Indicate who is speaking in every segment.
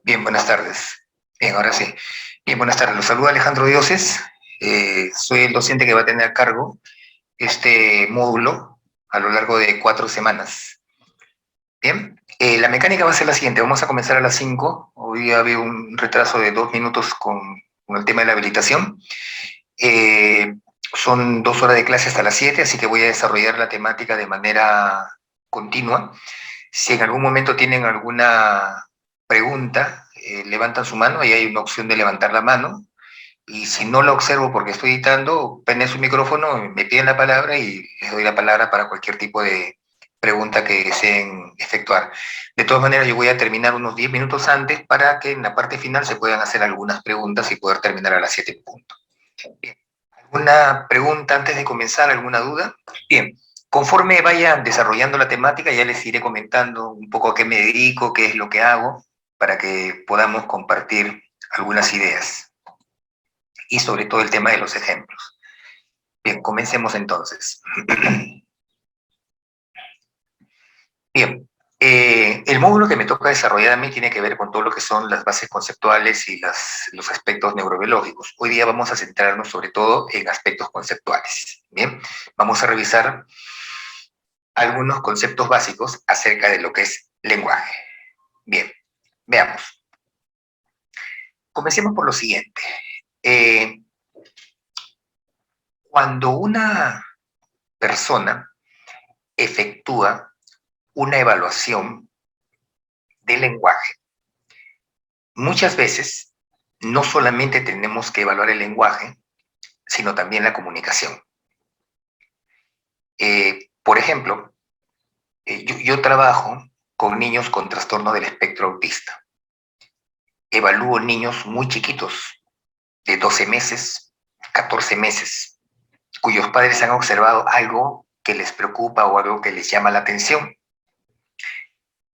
Speaker 1: Bien, buenas tardes. Bien, ahora sí. Bien, buenas tardes. Los saluda Alejandro Dioses. Soy el docente que va a tener a cargo este módulo a lo largo de 4 semanas. Bien, la mecánica va a ser la siguiente. Vamos a comenzar a las 5. Hoy día había un retraso de 2 minutos con el tema de la habilitación. Eh, Son 2 horas de clase hasta las 7, así que voy a desarrollar la temática de manera continua. Si en algún momento tienen alguna pregunta, levantan su mano y hay una opción de levantar la mano. Y si no la observo porque estoy editando, prenden su micrófono, me piden la palabra y les doy la palabra para cualquier tipo de pregunta que deseen efectuar. De todas maneras, yo voy a terminar unos 10 minutos antes para que en la parte final se puedan hacer algunas preguntas y poder terminar a las 7 puntos. Bien. ¿Alguna pregunta antes de comenzar? ¿Alguna duda? Bien. Conforme vaya desarrollando la temática, ya les iré comentando un poco a qué me dedico, qué es lo que hago, para que podamos compartir algunas ideas. Y sobre todo el tema de los ejemplos. Bien, comencemos entonces. Bien, el módulo que me toca desarrollar a mí tiene que ver con todo lo que son las bases conceptuales y los aspectos neurobiológicos. Hoy día vamos a centrarnos sobre todo en aspectos conceptuales. Bien, vamos a revisar algunos conceptos básicos acerca de lo que es lenguaje. Bien, veamos. Comencemos por lo siguiente. Cuando una persona efectúa una evaluación de lenguaje, muchas veces no solamente tenemos que evaluar el lenguaje, sino también la comunicación. Por ejemplo, yo trabajo con niños con trastorno del espectro autista. Evalúo niños muy chiquitos, de 12 meses, 14 meses, cuyos padres han observado algo que les preocupa o algo que les llama la atención.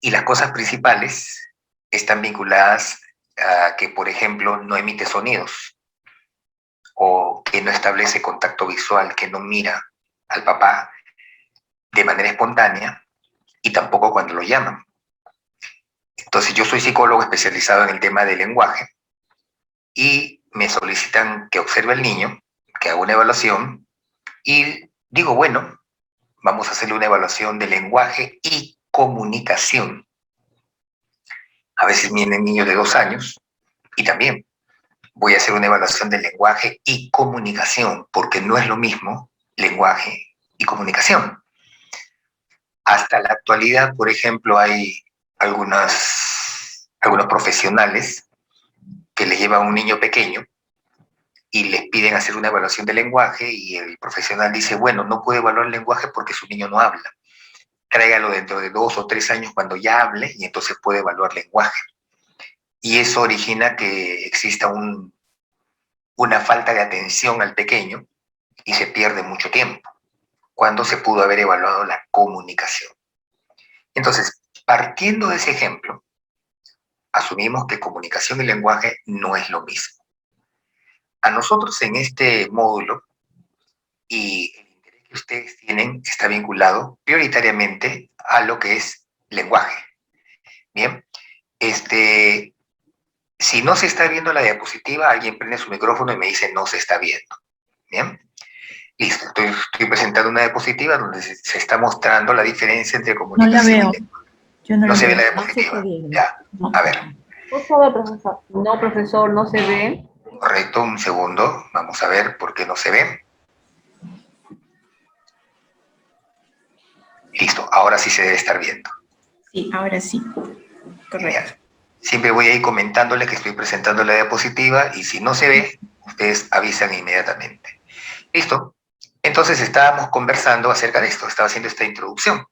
Speaker 1: Y las cosas principales están vinculadas a que, por ejemplo, no emite sonidos o que no establece contacto visual, que no mira al papá de manera espontánea y tampoco cuando lo llaman. Entonces yo soy psicólogo especializado en el tema del lenguaje y me solicitan que observe al niño, que haga una evaluación y digo, bueno, vamos a hacerle una evaluación de lenguaje y comunicación. A veces vienen niños de 2 años y también voy a hacer una evaluación de lenguaje y comunicación, porque no es lo mismo lenguaje y comunicación. Hasta la actualidad, por ejemplo, hay algunos profesionales que les llevan a un niño pequeño y les piden hacer una evaluación de lenguaje y el profesional dice, bueno, no puede evaluar el lenguaje porque su niño no habla. Tráigalo dentro de 2 o 3 años cuando ya hable y entonces puede evaluar lenguaje. Y eso origina que exista una falta de atención al pequeño y se pierde mucho tiempo, cuando se pudo haber evaluado la comunicación. Entonces, partiendo de ese ejemplo, asumimos que comunicación y lenguaje no es lo mismo. A nosotros en este módulo, y el interés que ustedes tienen está vinculado prioritariamente a lo que es lenguaje. Bien, si no se está viendo la diapositiva, alguien prende su micrófono y me dice no se está viendo. Bien, listo, estoy presentando una diapositiva donde se está mostrando la diferencia entre
Speaker 2: No la
Speaker 1: comunicación
Speaker 2: veo.
Speaker 1: y lenguaje.
Speaker 2: Yo no
Speaker 1: No
Speaker 2: la
Speaker 1: se ve
Speaker 2: veo.
Speaker 1: la
Speaker 2: No se está
Speaker 1: diapositiva.
Speaker 2: viendo.
Speaker 1: Ya,
Speaker 2: No.
Speaker 1: a ver.
Speaker 3: Por favor, profesor. No, profesor, no se ve.
Speaker 1: Correcto, un segundo. Vamos a ver por qué no se ve. Listo, ahora sí se debe estar viendo.
Speaker 2: Sí, ahora sí. Correcto.
Speaker 1: Genial. Siempre voy a ir comentándole que estoy presentando la diapositiva y si no se ve, ustedes avisan inmediatamente. Listo. Entonces estábamos conversando acerca de esto, estaba haciendo esta introducción,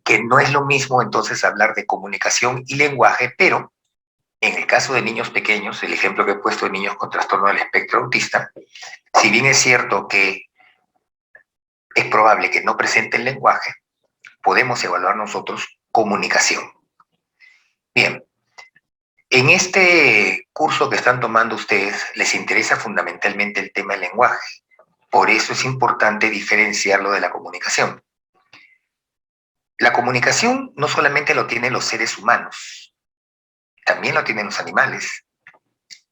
Speaker 1: que no es lo mismo entonces hablar de comunicación y lenguaje, pero en el caso de niños pequeños, el ejemplo que he puesto de niños con trastorno del espectro autista, si bien es cierto que es probable que no presenten lenguaje, podemos evaluar nosotros comunicación. Bien, en este curso que están tomando ustedes les interesa fundamentalmente el tema del lenguaje. Por eso es importante diferenciarlo de la comunicación. La comunicación no solamente lo tienen los seres humanos, también lo tienen los animales.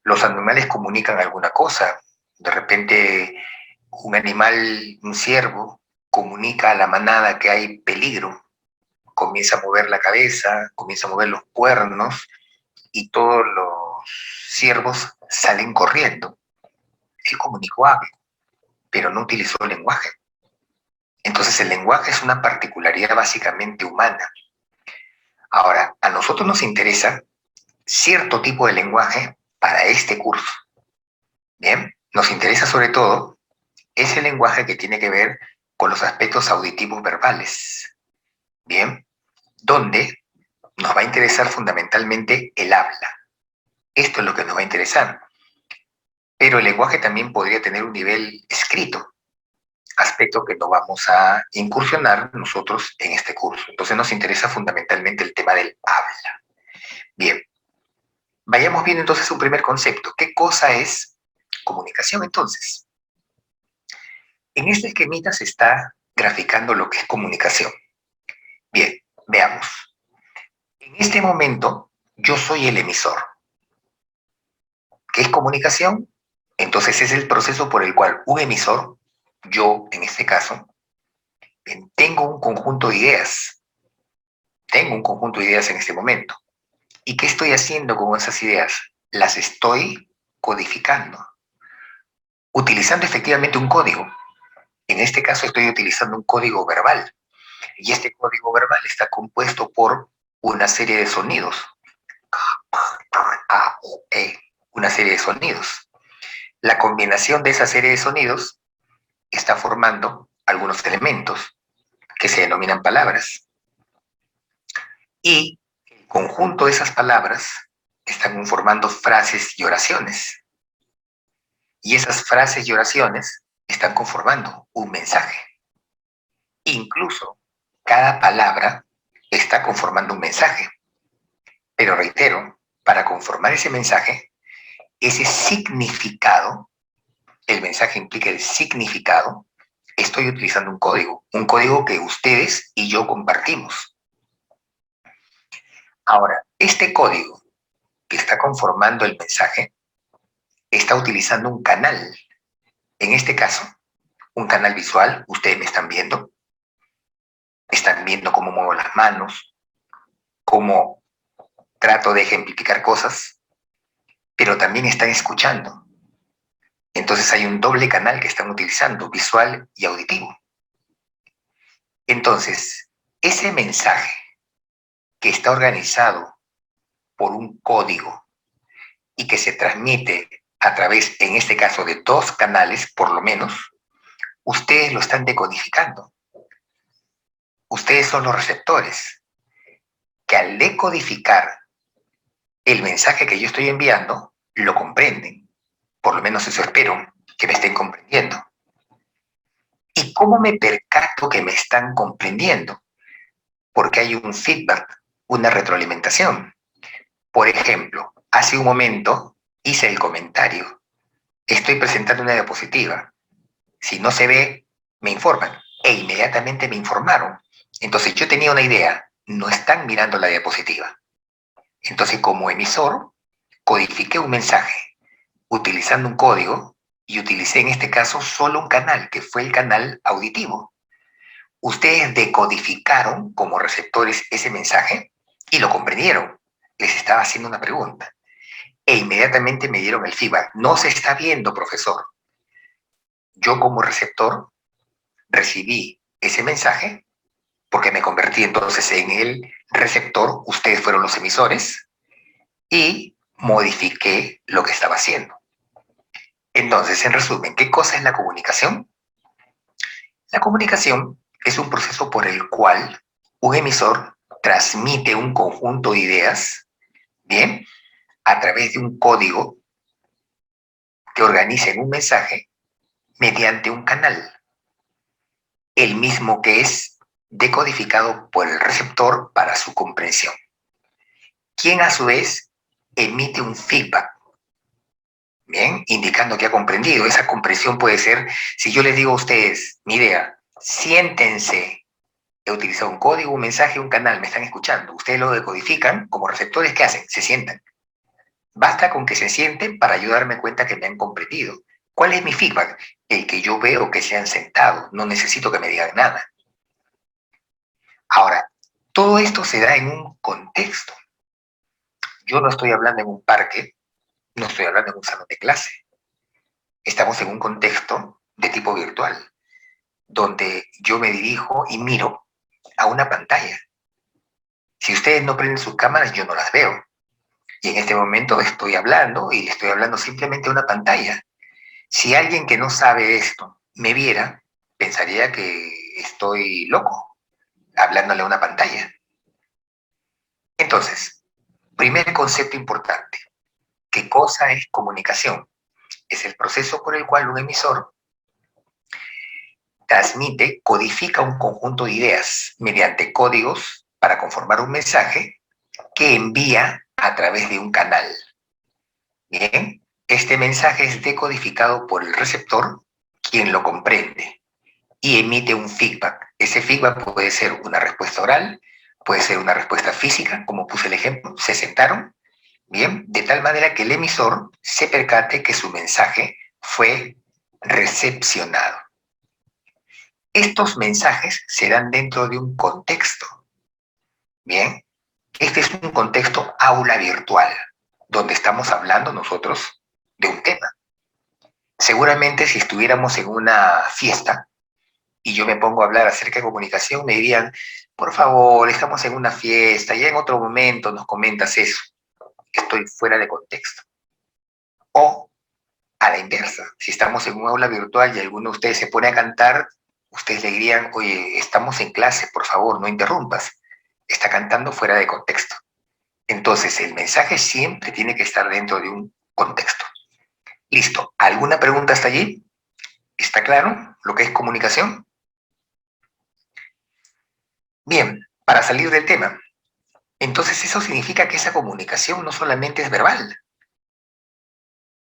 Speaker 1: Los animales comunican alguna cosa. De repente, un animal, un ciervo, comunica a la manada que hay peligro. Comienza a mover la cabeza, comienza a mover los cuernos y todos los ciervos salen corriendo. Él comunicó algo, pero no utilizó el lenguaje. Entonces el lenguaje es una particularidad básicamente humana. Ahora, a nosotros nos interesa cierto tipo de lenguaje para este curso. Bien, nos interesa sobre todo ese lenguaje que tiene que ver con los aspectos auditivos verbales. Bien, donde nos va a interesar fundamentalmente el habla. Esto es lo que nos va a interesar. Pero el lenguaje también podría tener un nivel escrito, aspecto que no vamos a incursionar nosotros en este curso. Entonces nos interesa fundamentalmente el tema del habla. Bien, vayamos viendo entonces un primer concepto. ¿Qué cosa es comunicación entonces? En este esquemita se está graficando lo que es comunicación. Bien, veamos. En este momento yo soy el emisor. ¿Qué es comunicación? Entonces es el proceso por el cual un emisor, yo en este caso, tengo un conjunto de ideas. Tengo un conjunto de ideas en este momento. ¿Y qué estoy haciendo con esas ideas? Las estoy codificando, utilizando efectivamente un código. En este caso estoy utilizando un código verbal. Y este código verbal está compuesto por una serie de sonidos. A, O, E, una serie de sonidos. La combinación de esa serie de sonidos está formando algunos elementos que se denominan palabras. Y el conjunto de esas palabras están formando frases y oraciones. Y esas frases y oraciones están conformando un mensaje. Incluso cada palabra está conformando un mensaje. Pero reitero, para conformar ese mensaje, ese significado, el mensaje implica el significado, estoy utilizando un código que ustedes y yo compartimos. Ahora, este código que está conformando el mensaje está utilizando un canal. En este caso, un canal visual, ustedes me están viendo cómo muevo las manos, cómo trato de ejemplificar cosas, pero también están escuchando. Entonces hay un doble canal que están utilizando, visual y auditivo. Entonces, ese mensaje que está organizado por un código y que se transmite a través, en este caso, de dos canales, por lo menos, ustedes lo están decodificando. Ustedes son los receptores que al decodificar el mensaje que yo estoy enviando, lo comprenden. Por lo menos eso espero, que me estén comprendiendo. ¿Y cómo me percato que me están comprendiendo? Porque hay un feedback, una retroalimentación. Por ejemplo, hace un momento hice el comentario. Estoy presentando una diapositiva. Si no se ve, me informan. E inmediatamente me informaron. Entonces yo tenía una idea. No están mirando la diapositiva. Entonces, como emisor, codifiqué un mensaje utilizando un código y utilicé en este caso solo un canal, que fue el canal auditivo. Ustedes decodificaron como receptores ese mensaje y lo comprendieron. Les estaba haciendo una pregunta. E inmediatamente me dieron el feedback. No se está viendo, profesor. Yo como receptor recibí ese mensaje porque me convertí entonces en el receptor. Ustedes fueron los emisores y modifiqué lo que estaba haciendo. Entonces, en resumen, ¿qué cosa es la comunicación? La comunicación es un proceso por el cual un emisor transmite un conjunto de ideas, ¿bien?, a través de un código que organiza en un mensaje mediante un canal, el mismo que es decodificado por el receptor para su comprensión, quien a su vez emite un feedback, ¿bien?, indicando que ha comprendido. Esa comprensión puede ser, si yo les digo a ustedes, mi idea, siéntense, He utilizado un código, un mensaje, un canal, me están escuchando. Ustedes lo decodifican como receptores, ¿qué hacen? Se sientan. Basta con que se sienten para yo darme cuenta que me han comprendido. ¿Cuál es mi feedback? El que yo veo que se han sentado. No necesito que me digan nada. Ahora, todo esto se da en un contexto. Yo no estoy hablando en un parque, no estoy hablando en un salón de clase. Estamos en un contexto de tipo virtual, donde yo me dirijo y miro a una pantalla. Si ustedes no prenden sus cámaras, yo no las veo. Y en este momento estoy hablando y le estoy hablando simplemente a una pantalla. Si alguien que no sabe esto me viera, pensaría que estoy loco, hablándole a una pantalla. Entonces, primer concepto importante. ¿Qué cosa es comunicación? Es el proceso por el cual un emisor transmite, codifica un conjunto de ideas mediante códigos para conformar un mensaje que envía a través de un canal. Bien, este mensaje es decodificado por el receptor, quien lo comprende y emite un feedback. Ese feedback puede ser una respuesta oral, puede ser una respuesta física, como puse el ejemplo, se sentaron, bien, de tal manera que el emisor se percate que su mensaje fue recepcionado. Estos mensajes se dan dentro de un contexto, bien, este es un contexto aula virtual, donde estamos hablando nosotros de un tema. Seguramente si estuviéramos en una fiesta, y yo me pongo a hablar acerca de comunicación, me dirían, por favor, estamos en una fiesta, ya en otro momento nos comentas eso. Estoy fuera de contexto. O a la inversa, si estamos en un aula virtual y alguno de ustedes se pone a cantar, ustedes le dirían, oye, estamos en clase, por favor, no interrumpas. Está cantando fuera de contexto. Entonces, el mensaje siempre tiene que estar dentro de un contexto. Listo. ¿Alguna pregunta hasta allí? ¿Está claro lo que es comunicación? Bien, para salir del tema. Entonces eso significa que esa comunicación no solamente es verbal.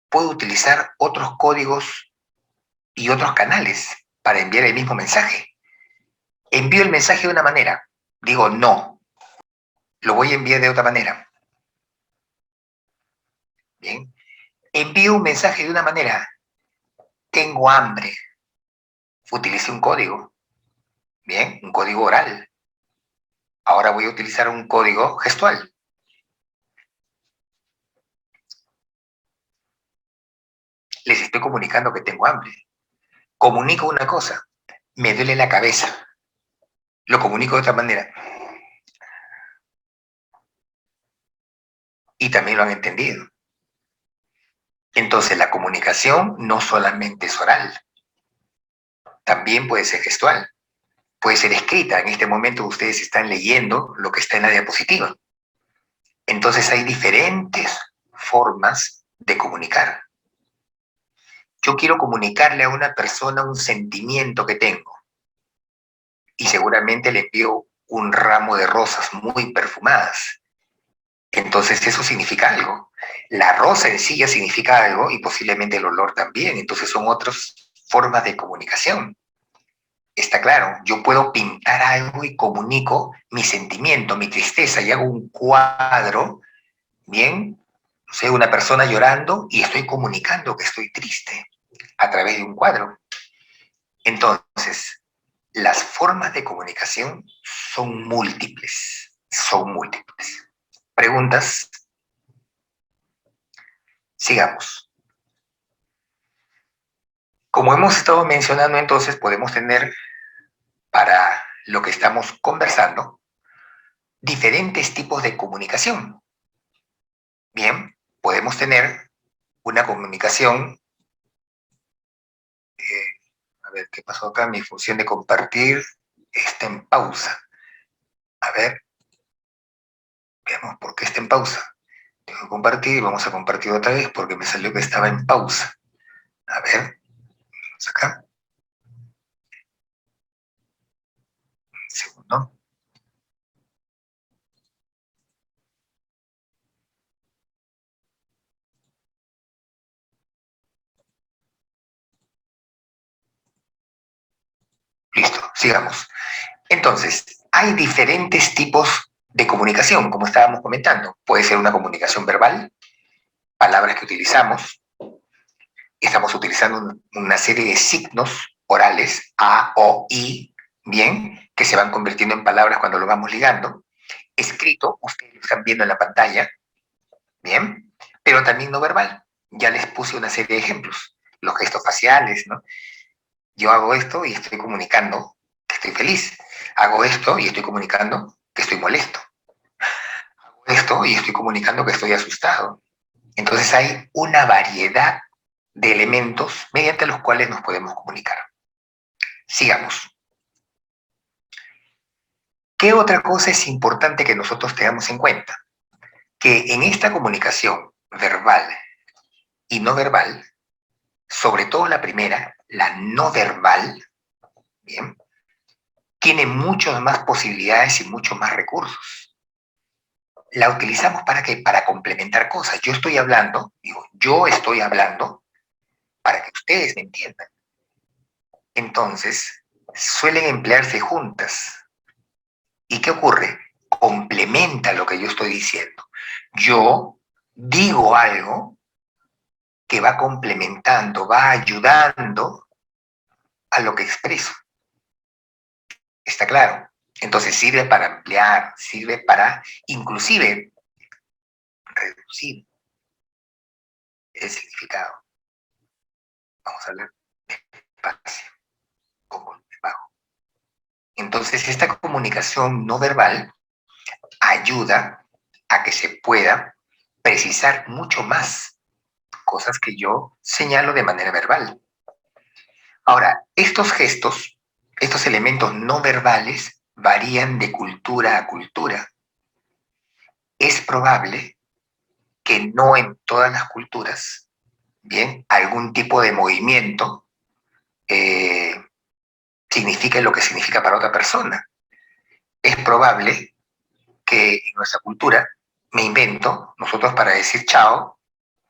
Speaker 1: Puedo utilizar otros códigos y otros canales para enviar el mismo mensaje. Envío el mensaje de una manera. Digo no. Lo voy a enviar de otra manera. Bien. Envío un mensaje de una manera. Tengo hambre. Utilicé un código. Bien. Un código oral. Ahora voy a utilizar un código gestual. Les estoy comunicando que tengo hambre. Comunico una cosa. Me duele la cabeza. Lo comunico de otra manera. Y también lo han entendido. Entonces la comunicación no solamente es oral, también puede ser gestual, puede ser escrita. En este momento ustedes están leyendo lo que está en la diapositiva. Entonces hay diferentes formas de comunicar. Yo quiero comunicarle a una persona un sentimiento que tengo y seguramente le envío un ramo de rosas muy perfumadas. Entonces eso significa algo. La rosa en sí ya significa algo y posiblemente el olor también. Entonces son otras formas de comunicación. Está claro, yo puedo pintar algo y comunico mi sentimiento, mi tristeza, y hago un cuadro, bien, no sé, una persona llorando y estoy comunicando que estoy triste a través de un cuadro. Entonces, las formas de comunicación son múltiples, son múltiples. ¿Preguntas? Sigamos. Como hemos estado mencionando, entonces podemos tener para lo que estamos conversando diferentes tipos de comunicación. Bien, podemos tener una comunicación, a ver qué pasó acá, mi función de compartir está en pausa. A ver, veamos por qué está en pausa. Tengo que compartir y vamos a compartir otra vez porque me salió que estaba en pausa. A ver, vamos acá. Un segundo. Listo, sigamos. Entonces, hay diferentes tipos de comunicación, como estábamos comentando. Puede ser una comunicación verbal, palabras que utilizamos. Estamos utilizando una serie de signos orales, A, O, I, bien, que se van convirtiendo en palabras cuando lo vamos ligando. Escrito, ustedes lo están viendo en la pantalla, bien, pero también no verbal. Ya les puse una serie de ejemplos. Los gestos faciales, ¿no? Yo hago esto y estoy comunicando que estoy feliz. Hago esto y estoy comunicando que estoy molesto. Hago esto y estoy comunicando que estoy asustado. Entonces hay una variedad de elementos mediante los cuales nos podemos comunicar. Sigamos. ¿Qué otra cosa es importante que nosotros tengamos en cuenta? Que en esta comunicación verbal y no verbal, sobre todo la primera, la no verbal, ¿bien? Tiene muchas más posibilidades y muchos más recursos. La utilizamos para qué? Para complementar cosas. Yo estoy hablando, digo, yo estoy hablando para que ustedes me entiendan. Entonces, suelen emplearse juntas. ¿Y qué ocurre? Complementa lo que yo estoy diciendo. Yo digo algo que va complementando, va ayudando a lo que expreso. ¿Está claro? Entonces sirve para ampliar, sirve para inclusive reducir el significado. Vamos a hablar despacio, con volumen bajo. Entonces esta comunicación no verbal ayuda a que se pueda precisar mucho más cosas que yo señalo de manera verbal. Ahora, estos gestos, estos elementos no verbales varían de cultura a cultura. Es probable que no en todas las culturas, bien, algún tipo de movimiento signifique lo que significa para otra persona. Es probable que en nuestra cultura, me invento, nosotros para decir chao,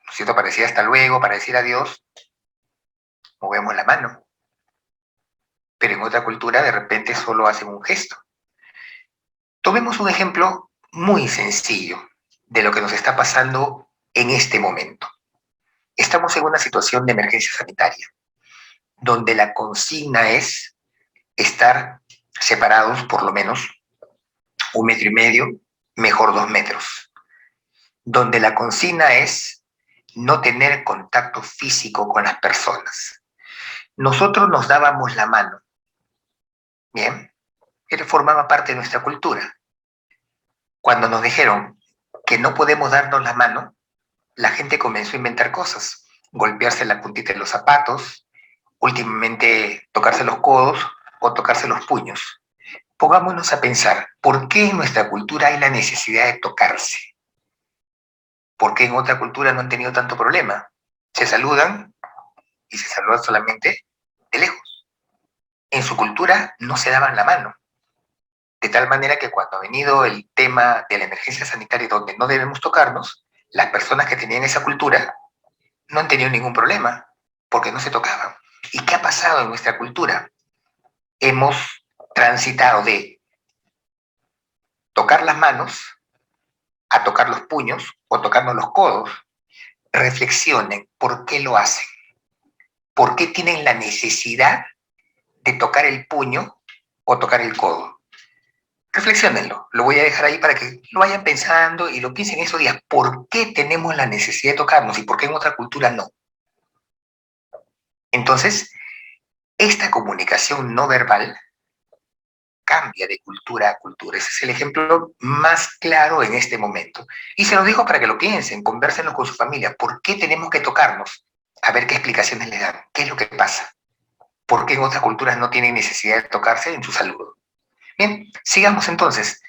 Speaker 1: ¿no es cierto? Para decir hasta luego, para decir adiós, movemos la mano. Pero en otra cultura de repente solo hacen un gesto. Tomemos un ejemplo muy sencillo de lo que nos está pasando en este momento. Estamos en una situación de emergencia sanitaria, donde la consigna es estar separados por lo menos 1,5 metros, mejor 2 metros, donde la consigna es no tener contacto físico con las personas. Nosotros nos dábamos la mano, ¿bien? Él formaba parte de nuestra cultura. Cuando nos dijeron que no podemos darnos la mano, la gente comenzó a inventar cosas, golpearse la puntita de los zapatos, últimamente tocarse los codos o tocarse los puños. Pongámonos a pensar, ¿por qué en nuestra cultura hay la necesidad de tocarse? ¿Por qué en otra cultura no han tenido tanto problema? Se saludan y se saludan solamente de lejos. En su cultura no se daban la mano. De tal manera que cuando ha venido el tema de la emergencia sanitaria donde no debemos tocarnos, las personas que tenían esa cultura no han tenido ningún problema porque no se tocaban. ¿Y qué ha pasado en nuestra cultura? Hemos transitado de tocar las manos a tocar los puños o tocarnos los codos. Reflexionen por qué lo hacen. ¿Por qué tienen la necesidad de tocar el puño o tocar el codo? Reflexionenlo. Lo voy a dejar ahí para que lo vayan pensando y lo piensen esos días. ¿Por qué tenemos la necesidad de tocarnos y por qué en otra cultura no? Entonces, esta comunicación no verbal cambia de cultura a cultura. Ese es el ejemplo más claro en este momento. Y se los digo para que lo piensen, convérsenlo con su familia. ¿Por qué tenemos que tocarnos? A ver qué explicaciones les dan. ¿Qué es lo que pasa? ¿Por qué en otras culturas no tienen necesidad de tocarse en su saludo? Bien, sigamos entonces.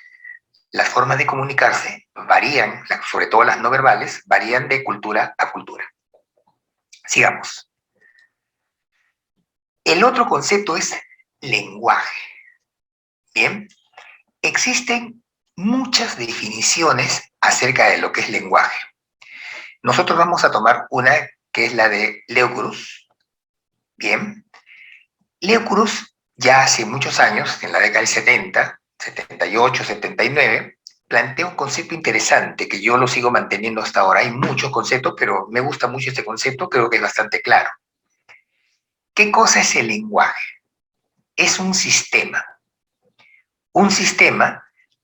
Speaker 1: Las formas de comunicarse varían, sobre todo las no verbales, varían de cultura a cultura. Sigamos. El otro concepto es lenguaje. Bien, existen muchas definiciones acerca de lo que es lenguaje. Nosotros vamos a tomar una que es la de Leo Cruz. Bien, Leo Cruz ya hace muchos años, en la década del 70, 78, 79, plantea un concepto interesante que yo lo sigo manteniendo hasta ahora. Hay muchos conceptos, pero me gusta mucho este concepto, creo que es bastante claro. ¿Qué cosa es el lenguaje? Es un sistema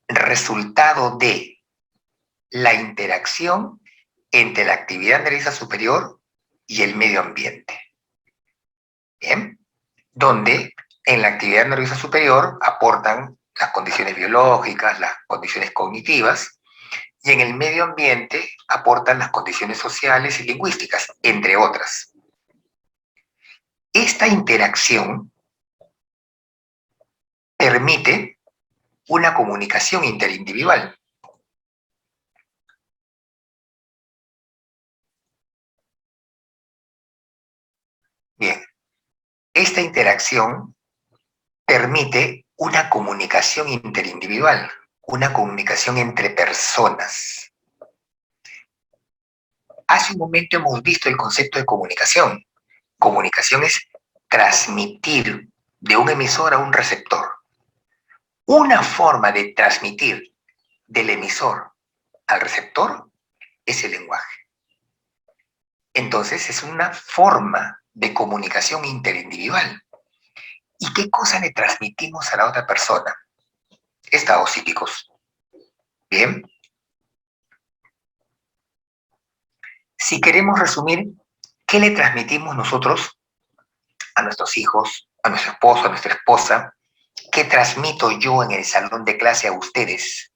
Speaker 1: resultado de la interacción entre la actividad nerviosa superior y el medio ambiente. Bien, donde en la actividad nerviosa superior aportan las condiciones biológicas, las condiciones cognitivas, y en el medio ambiente aportan las condiciones sociales y lingüísticas, entre otras. Esta interacción permite una comunicación interindividual. Bien, esta interacción permite una comunicación interindividual, una comunicación entre personas. Hace un momento hemos visto el concepto de comunicación. Comunicación es transmitir de un emisor a un receptor. Una forma de transmitir del emisor al receptor es el lenguaje. Entonces es una forma de comunicación interindividual. ¿Y qué cosa le transmitimos a la otra persona? Estados psíquicos. Bien. Si queremos resumir, ¿qué le transmitimos nosotros a nuestros hijos, a nuestro esposo, a nuestra esposa? ¿Qué transmito yo en el salón de clase a ustedes?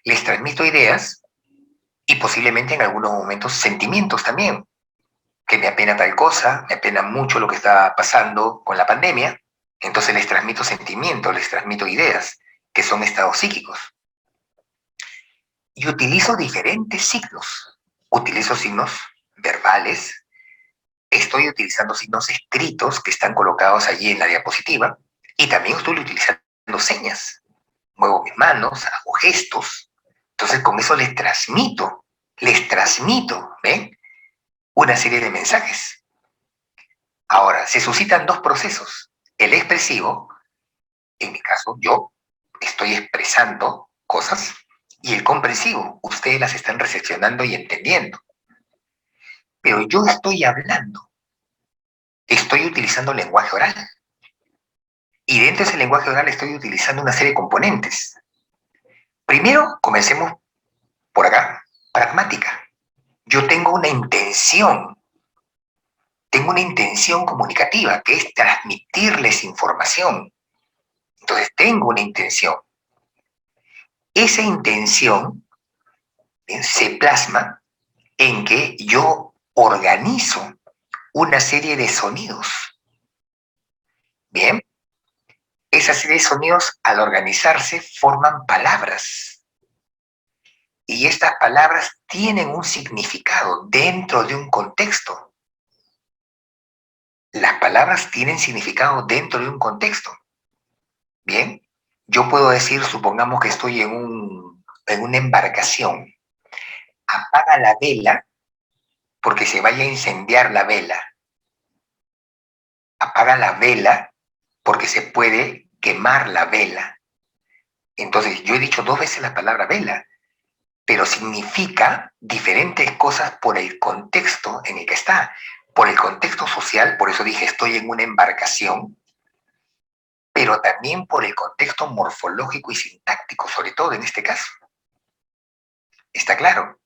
Speaker 1: Les transmito ideas y posiblemente en algunos momentos sentimientos también, que me apena tal cosa, me apena mucho lo que está pasando con la pandemia, entonces les transmito sentimientos, les transmito ideas, que son estados psíquicos. Y utilizo diferentes signos. Utilizo signos verbales, estoy utilizando signos escritos que están colocados allí en la diapositiva, y también estoy utilizando señas. Muevo mis manos, hago gestos. Entonces con eso les transmito, ¿ven? Una serie de mensajes. Ahora, se suscitan dos procesos. El expresivo, en mi caso, yo estoy expresando cosas, y el comprensivo, ustedes las están recepcionando y entendiendo. Pero yo estoy hablando, estoy utilizando lenguaje oral. Y dentro de ese lenguaje oral estoy utilizando una serie de componentes. Primero, comencemos por acá, pragmática. Yo tengo una intención comunicativa, que es transmitirles información. Entonces, tengo una intención. Esa intención se plasma en que yo organizo una serie de sonidos. Bien, esa serie de sonidos, al organizarse, forman palabras. Y estas palabras tienen un significado dentro de un contexto. Las palabras tienen significado dentro de un contexto. Bien, yo puedo decir, supongamos que estoy en una embarcación. Apaga la vela porque se vaya a incendiar la vela. Apaga la vela porque se puede quemar la vela. Entonces, yo he dicho dos veces la palabra vela, pero significa diferentes cosas por el contexto en el que está. Por el contexto social, por eso dije estoy en una embarcación, pero también por el contexto morfológico y sintáctico, sobre todo en este caso. ¿Está claro?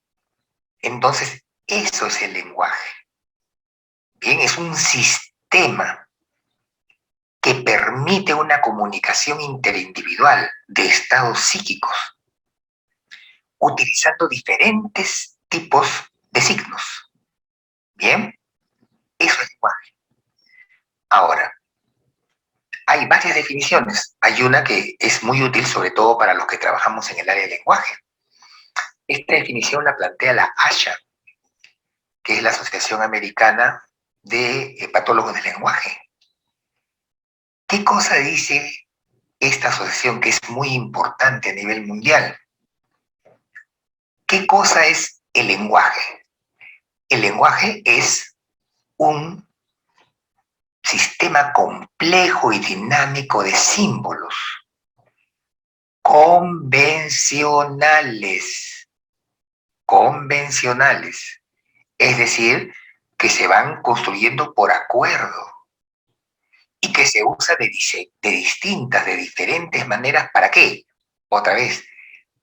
Speaker 1: Entonces, eso es el lenguaje. Bien, es un sistema que permite una comunicación interindividual de estados psíquicos, utilizando diferentes tipos de signos. Bien, eso es lenguaje. Ahora, hay varias definiciones. Hay una que es muy útil, sobre todo para los que trabajamos en el área del lenguaje. Esta definición la plantea la ASHA, que es la Asociación Americana de Patólogos del Lenguaje. ¿Qué cosa dice esta asociación, que es muy importante a nivel mundial? ¿Qué cosa es el lenguaje? El lenguaje es un sistema complejo y dinámico de símbolos convencionales, es decir, que se van construyendo por acuerdo y que se usa de diferentes maneras. ¿Para qué? Otra vez,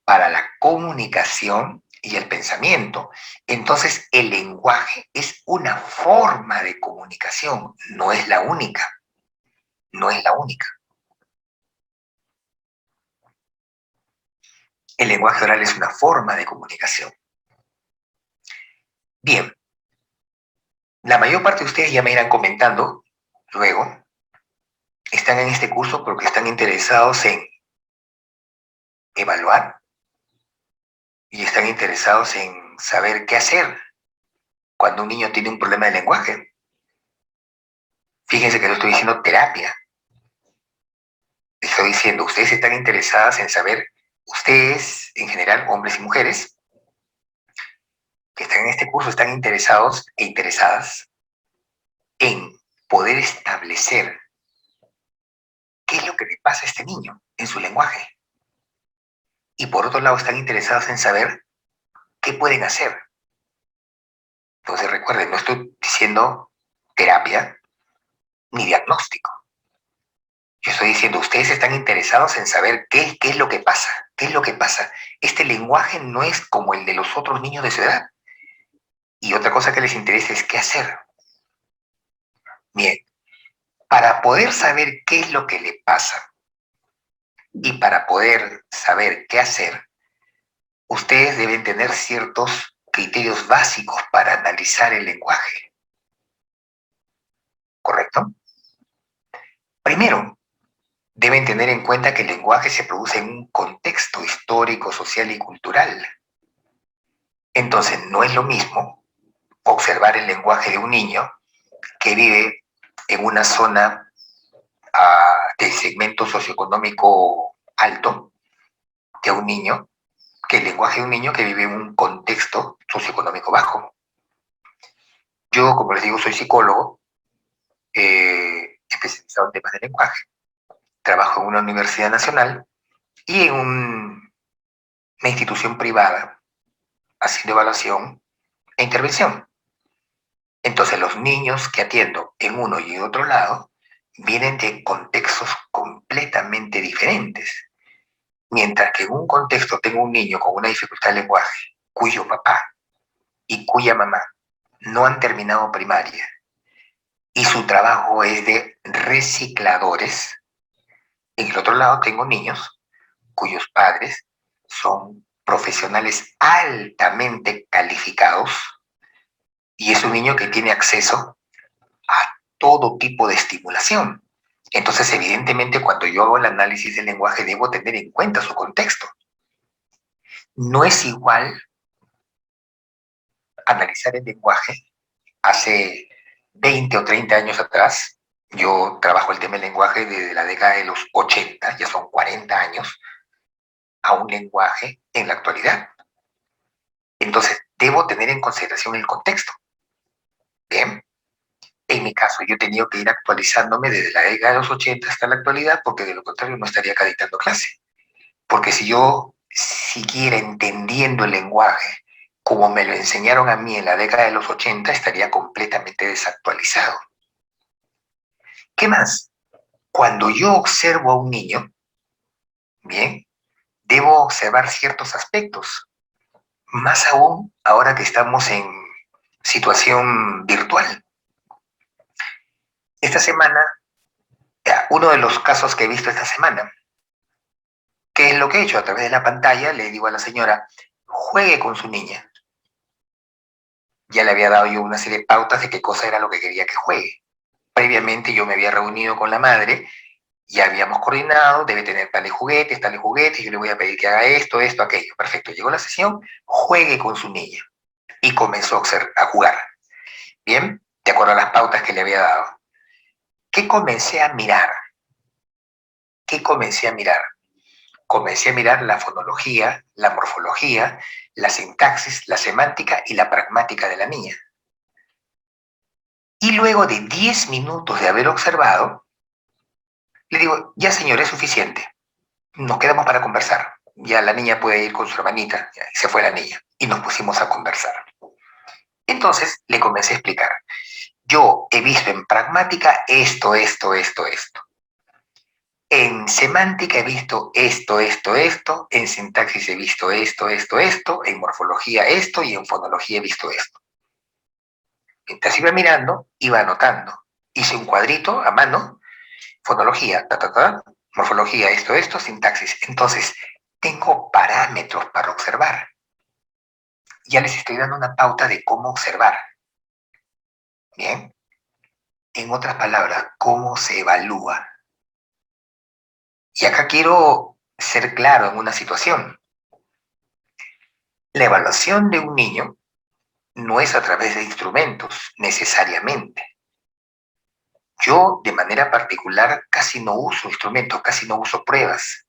Speaker 1: para la comunicación y el pensamiento. Entonces, el lenguaje es una forma de comunicación, no es la única, no es la única. El lenguaje oral es una forma de comunicación. Bien, la mayor parte de ustedes ya me irán comentando luego, están en este curso porque están interesados en evaluar y están interesados en saber qué hacer cuando un niño tiene un problema de lenguaje. Fíjense que no estoy diciendo terapia. Estoy diciendo, ustedes están interesadas en saber, ustedes en general, hombres y mujeres, que están en este curso, están interesados e interesadas en poder establecer qué es lo que le pasa a este niño en su lenguaje. Y por otro lado, están interesados en saber qué pueden hacer. Entonces recuerden, no estoy diciendo terapia ni diagnóstico. Yo estoy diciendo, ustedes están interesados en saber qué es lo que pasa. ¿Qué es lo que pasa? Este lenguaje no es como el de los otros niños de su edad. Y otra cosa que les interesa es qué hacer. Bien, para poder saber qué es lo que le pasa y para poder saber qué hacer, ustedes deben tener ciertos criterios básicos para analizar el lenguaje. ¿Correcto? Primero, deben tener en cuenta que el lenguaje se produce en un contexto histórico, social y cultural. Entonces, no es lo mismo observar el lenguaje de un niño que vive en una zona de segmento socioeconómico alto que el lenguaje de un niño que vive en un contexto socioeconómico bajo. Yo, como les digo, soy psicólogo, especializado en temas de lenguaje. Trabajo en una universidad nacional y en una institución privada haciendo evaluación e intervención. Entonces, los niños que atiendo en uno y otro lado vienen de contextos completamente diferentes. Mientras que en un contexto tengo un niño con una dificultad de lenguaje, cuyo papá y cuya mamá no han terminado primaria y su trabajo es de recicladores, en el otro lado tengo niños cuyos padres son profesionales altamente calificados y es un niño que tiene acceso a todo tipo de estimulación. Entonces, evidentemente, cuando yo hago el análisis del lenguaje, debo tener en cuenta su contexto. No es igual analizar el lenguaje hace 20 o 30 años atrás. Yo trabajo el tema del lenguaje desde la década de los 80, ya son 40 años, a un lenguaje en la actualidad. Entonces, debo tener en consideración el contexto. Bien, en mi caso, yo he tenido que ir actualizándome desde la década de los 80 hasta la actualidad, porque de lo contrario no estaría acá dictando clase. Porque si yo siguiera entendiendo el lenguaje como me lo enseñaron a mí en la década de los 80, estaría completamente desactualizado. ¿Qué más? Cuando yo observo a un niño, bien, debo observar ciertos aspectos. Más aún ahora que estamos en situación virtual. Esta semana, uno de los casos que he visto esta semana, ¿qué es lo que he hecho? A través de la pantalla le digo a la señora, juegue con su niña. Ya le había dado yo una serie de pautas de qué cosa era lo que quería que juegue. Previamente yo me había reunido con la madre, ya habíamos coordinado, debe tener tales juguetes, yo le voy a pedir que haga esto, esto, aquello. Perfecto, llegó la sesión, juegue con su niña. Y comenzó a jugar. Bien, de acuerdo a las pautas que le había dado. ¿Qué comencé a mirar? ¿Qué comencé a mirar? Comencé a mirar la fonología, la morfología, la sintaxis, la semántica y la pragmática de la niña. Y luego de 10 minutos de haber observado, le digo, ya señor, es suficiente. Nos quedamos para conversar. Ya la niña puede ir con su hermanita. Ya, y se fue la niña. Y nos pusimos a conversar. Entonces le comencé a explicar. Yo he visto en pragmática esto, esto, esto, esto. En semántica he visto esto, esto, esto. En sintaxis he visto esto, esto, esto. En morfología esto y en fonología he visto esto. Mientras iba mirando, iba anotando. Hice un cuadrito a mano, fonología, morfología, esto, sintaxis. Entonces, tengo parámetros para observar. Ya les estoy dando una pauta de cómo observar. Bien. En otras palabras, cómo se evalúa. Y acá quiero ser claro en una situación. La evaluación de un niño no es a través de instrumentos, necesariamente. Yo, de manera particular, casi no uso instrumentos, casi no uso pruebas.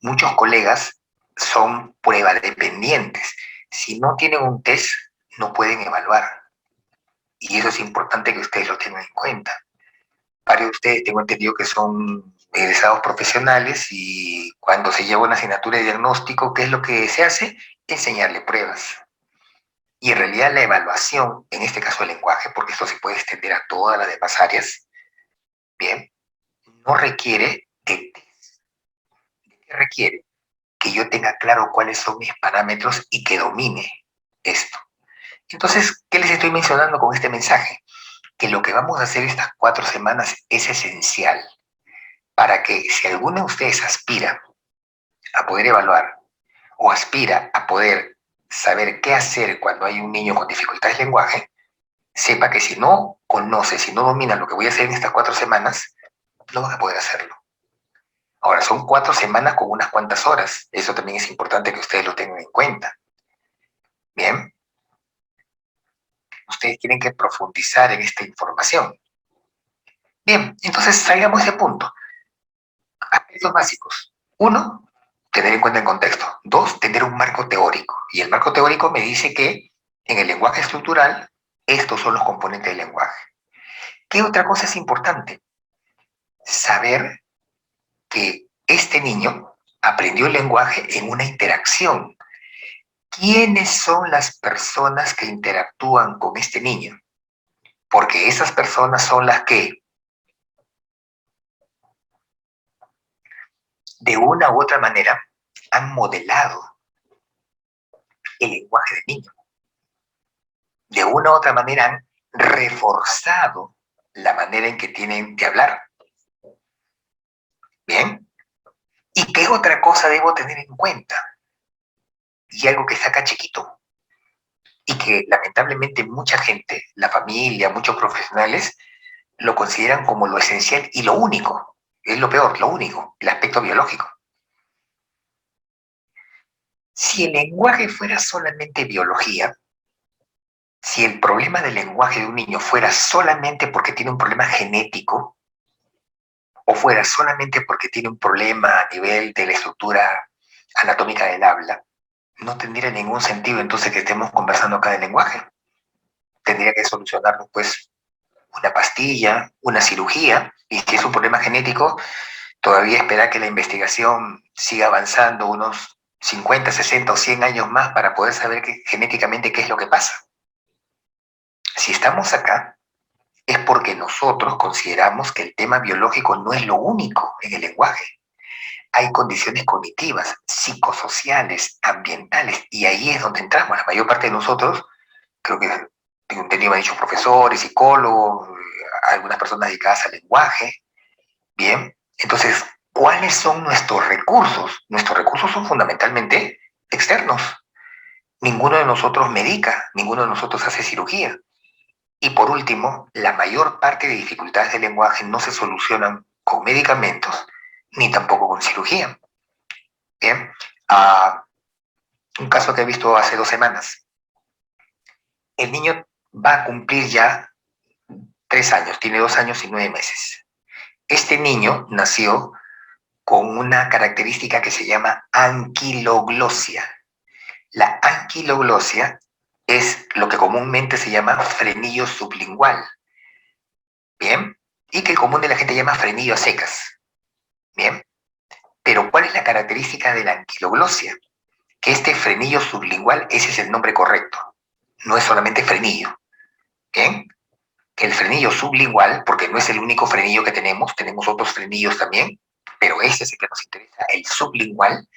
Speaker 1: Muchos colegas son prueba dependientes. Si no tienen un test, no pueden evaluar. Y eso es importante que ustedes lo tengan en cuenta. Varios de ustedes tengo entendido que son egresados profesionales y cuando se lleva una asignatura de diagnóstico, ¿qué es lo que se hace? Enseñarle pruebas. Y en realidad la evaluación, en este caso el lenguaje, porque esto se puede extender a todas las demás áreas, bien, no requiere de test. ¿Qué requiere? Que yo tenga claro cuáles son mis parámetros y que domine esto. Entonces, ¿qué les estoy mencionando con este mensaje? Que lo que vamos a hacer estas 4 semanas es esencial para que si alguno de ustedes aspira a poder evaluar o aspira a poder saber qué hacer cuando hay un niño con dificultades de lenguaje, sepa que si no conoce, si no domina lo que voy a hacer en estas 4 semanas, no van a poder hacerlo. Ahora, son 4 semanas con unas cuantas horas. Eso también es importante que ustedes lo tengan en cuenta. Bien. Ustedes tienen que profundizar en esta información. Bien, entonces salgamos de ese punto. Aspectos básicos. 1, tener en cuenta el contexto. 2, tener un marco teórico. Y el marco teórico me dice que en el lenguaje estructural, estos son los componentes del lenguaje. ¿Qué otra cosa es importante? Saber que este niño aprendió el lenguaje en una interacción. ¿Quiénes son las personas que interactúan con este niño? Porque esas personas son las que, de una u otra manera, han modelado el lenguaje del niño. De una u otra manera han reforzado la manera en que tienen de hablar. ¿Bien? ¿Y qué otra cosa debo tener en cuenta? Y algo que saca chiquito. Y que lamentablemente mucha gente, la familia, muchos profesionales, lo consideran como lo esencial y lo único. Es lo peor, lo único, el aspecto biológico. Si el lenguaje fuera solamente biología, si el problema del lenguaje de un niño fuera solamente porque tiene un problema genético, o fuera solamente porque tiene un problema a nivel de la estructura anatómica del habla, no tendría ningún sentido entonces que estemos conversando acá de lenguaje. Tendría que solucionarlo, pues, una pastilla, una cirugía, y si es un problema genético, todavía esperar que la investigación siga avanzando unos 50, 60 o 100 años más para poder saber genéticamente qué es lo que pasa. Si estamos acá, es porque nosotros consideramos que el tema biológico no es lo único en el lenguaje. Hay condiciones cognitivas, psicosociales, ambientales, y ahí es donde entramos. La mayor parte de nosotros, creo que tengo entendido, han dicho profesores, psicólogos, algunas personas dedicadas al lenguaje. Bien, entonces, ¿cuáles son nuestros recursos? Nuestros recursos son fundamentalmente externos. Ninguno de nosotros medica, ninguno de nosotros hace cirugía. Y por último, la mayor parte de dificultades del lenguaje no se solucionan con medicamentos ni tampoco con cirugía. Bien, un caso que he visto hace 2 semanas. El niño va a cumplir ya 3 años, tiene 2 años y 9 meses. Este niño nació con una característica que se llama anquiloglosia. La anquiloglosia es lo que comúnmente se llama frenillo sublingual. ¿bien? Y que el común de la gente llama frenillo a secas, ¿bien? Pero ¿cuál es la característica de la anquiloglosia? Que este frenillo sublingual, ese es el nombre correcto, no es solamente frenillo, ¿bien? Que el frenillo sublingual, porque no es el único frenillo que tenemos otros frenillos también, pero ese es el que nos interesa, el sublingual,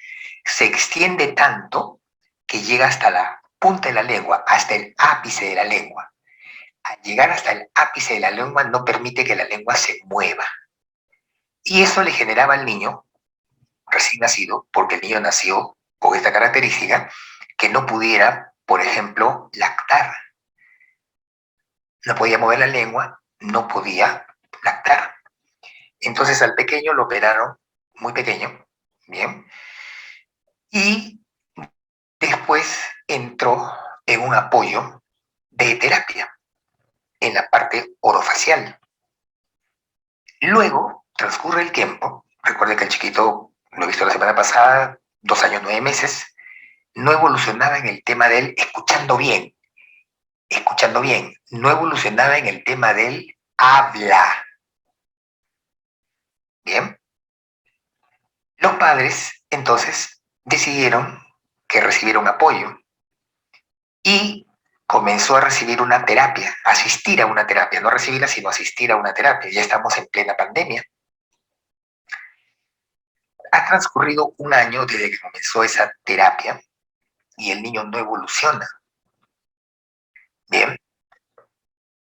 Speaker 1: se extiende tanto que llega hasta la punta de la lengua, hasta el ápice de la lengua. Al llegar hasta el ápice de la lengua no permite que la lengua se mueva. Y eso le generaba al niño recién nacido, porque el niño nació con esta característica, que no pudiera, por ejemplo, lactar. No podía mover la lengua, no podía lactar. Entonces al pequeño lo operaron, muy pequeño, ¿bien? Y después entró en un apoyo de terapia en la parte orofacial. Luego, transcurre el tiempo, recuerde que el chiquito, lo he visto la semana pasada, 2 años, 9 meses, no evolucionaba en el tema del escuchando bien, no evolucionaba en el tema del habla. Bien, los padres entonces decidieron que recibiera un apoyo y comenzó a recibir una terapia, asistir a una terapia, no recibirla, sino asistir a una terapia. Ya estamos en plena pandemia. Ha transcurrido un año desde que comenzó esa terapia y el niño no evoluciona. Bien,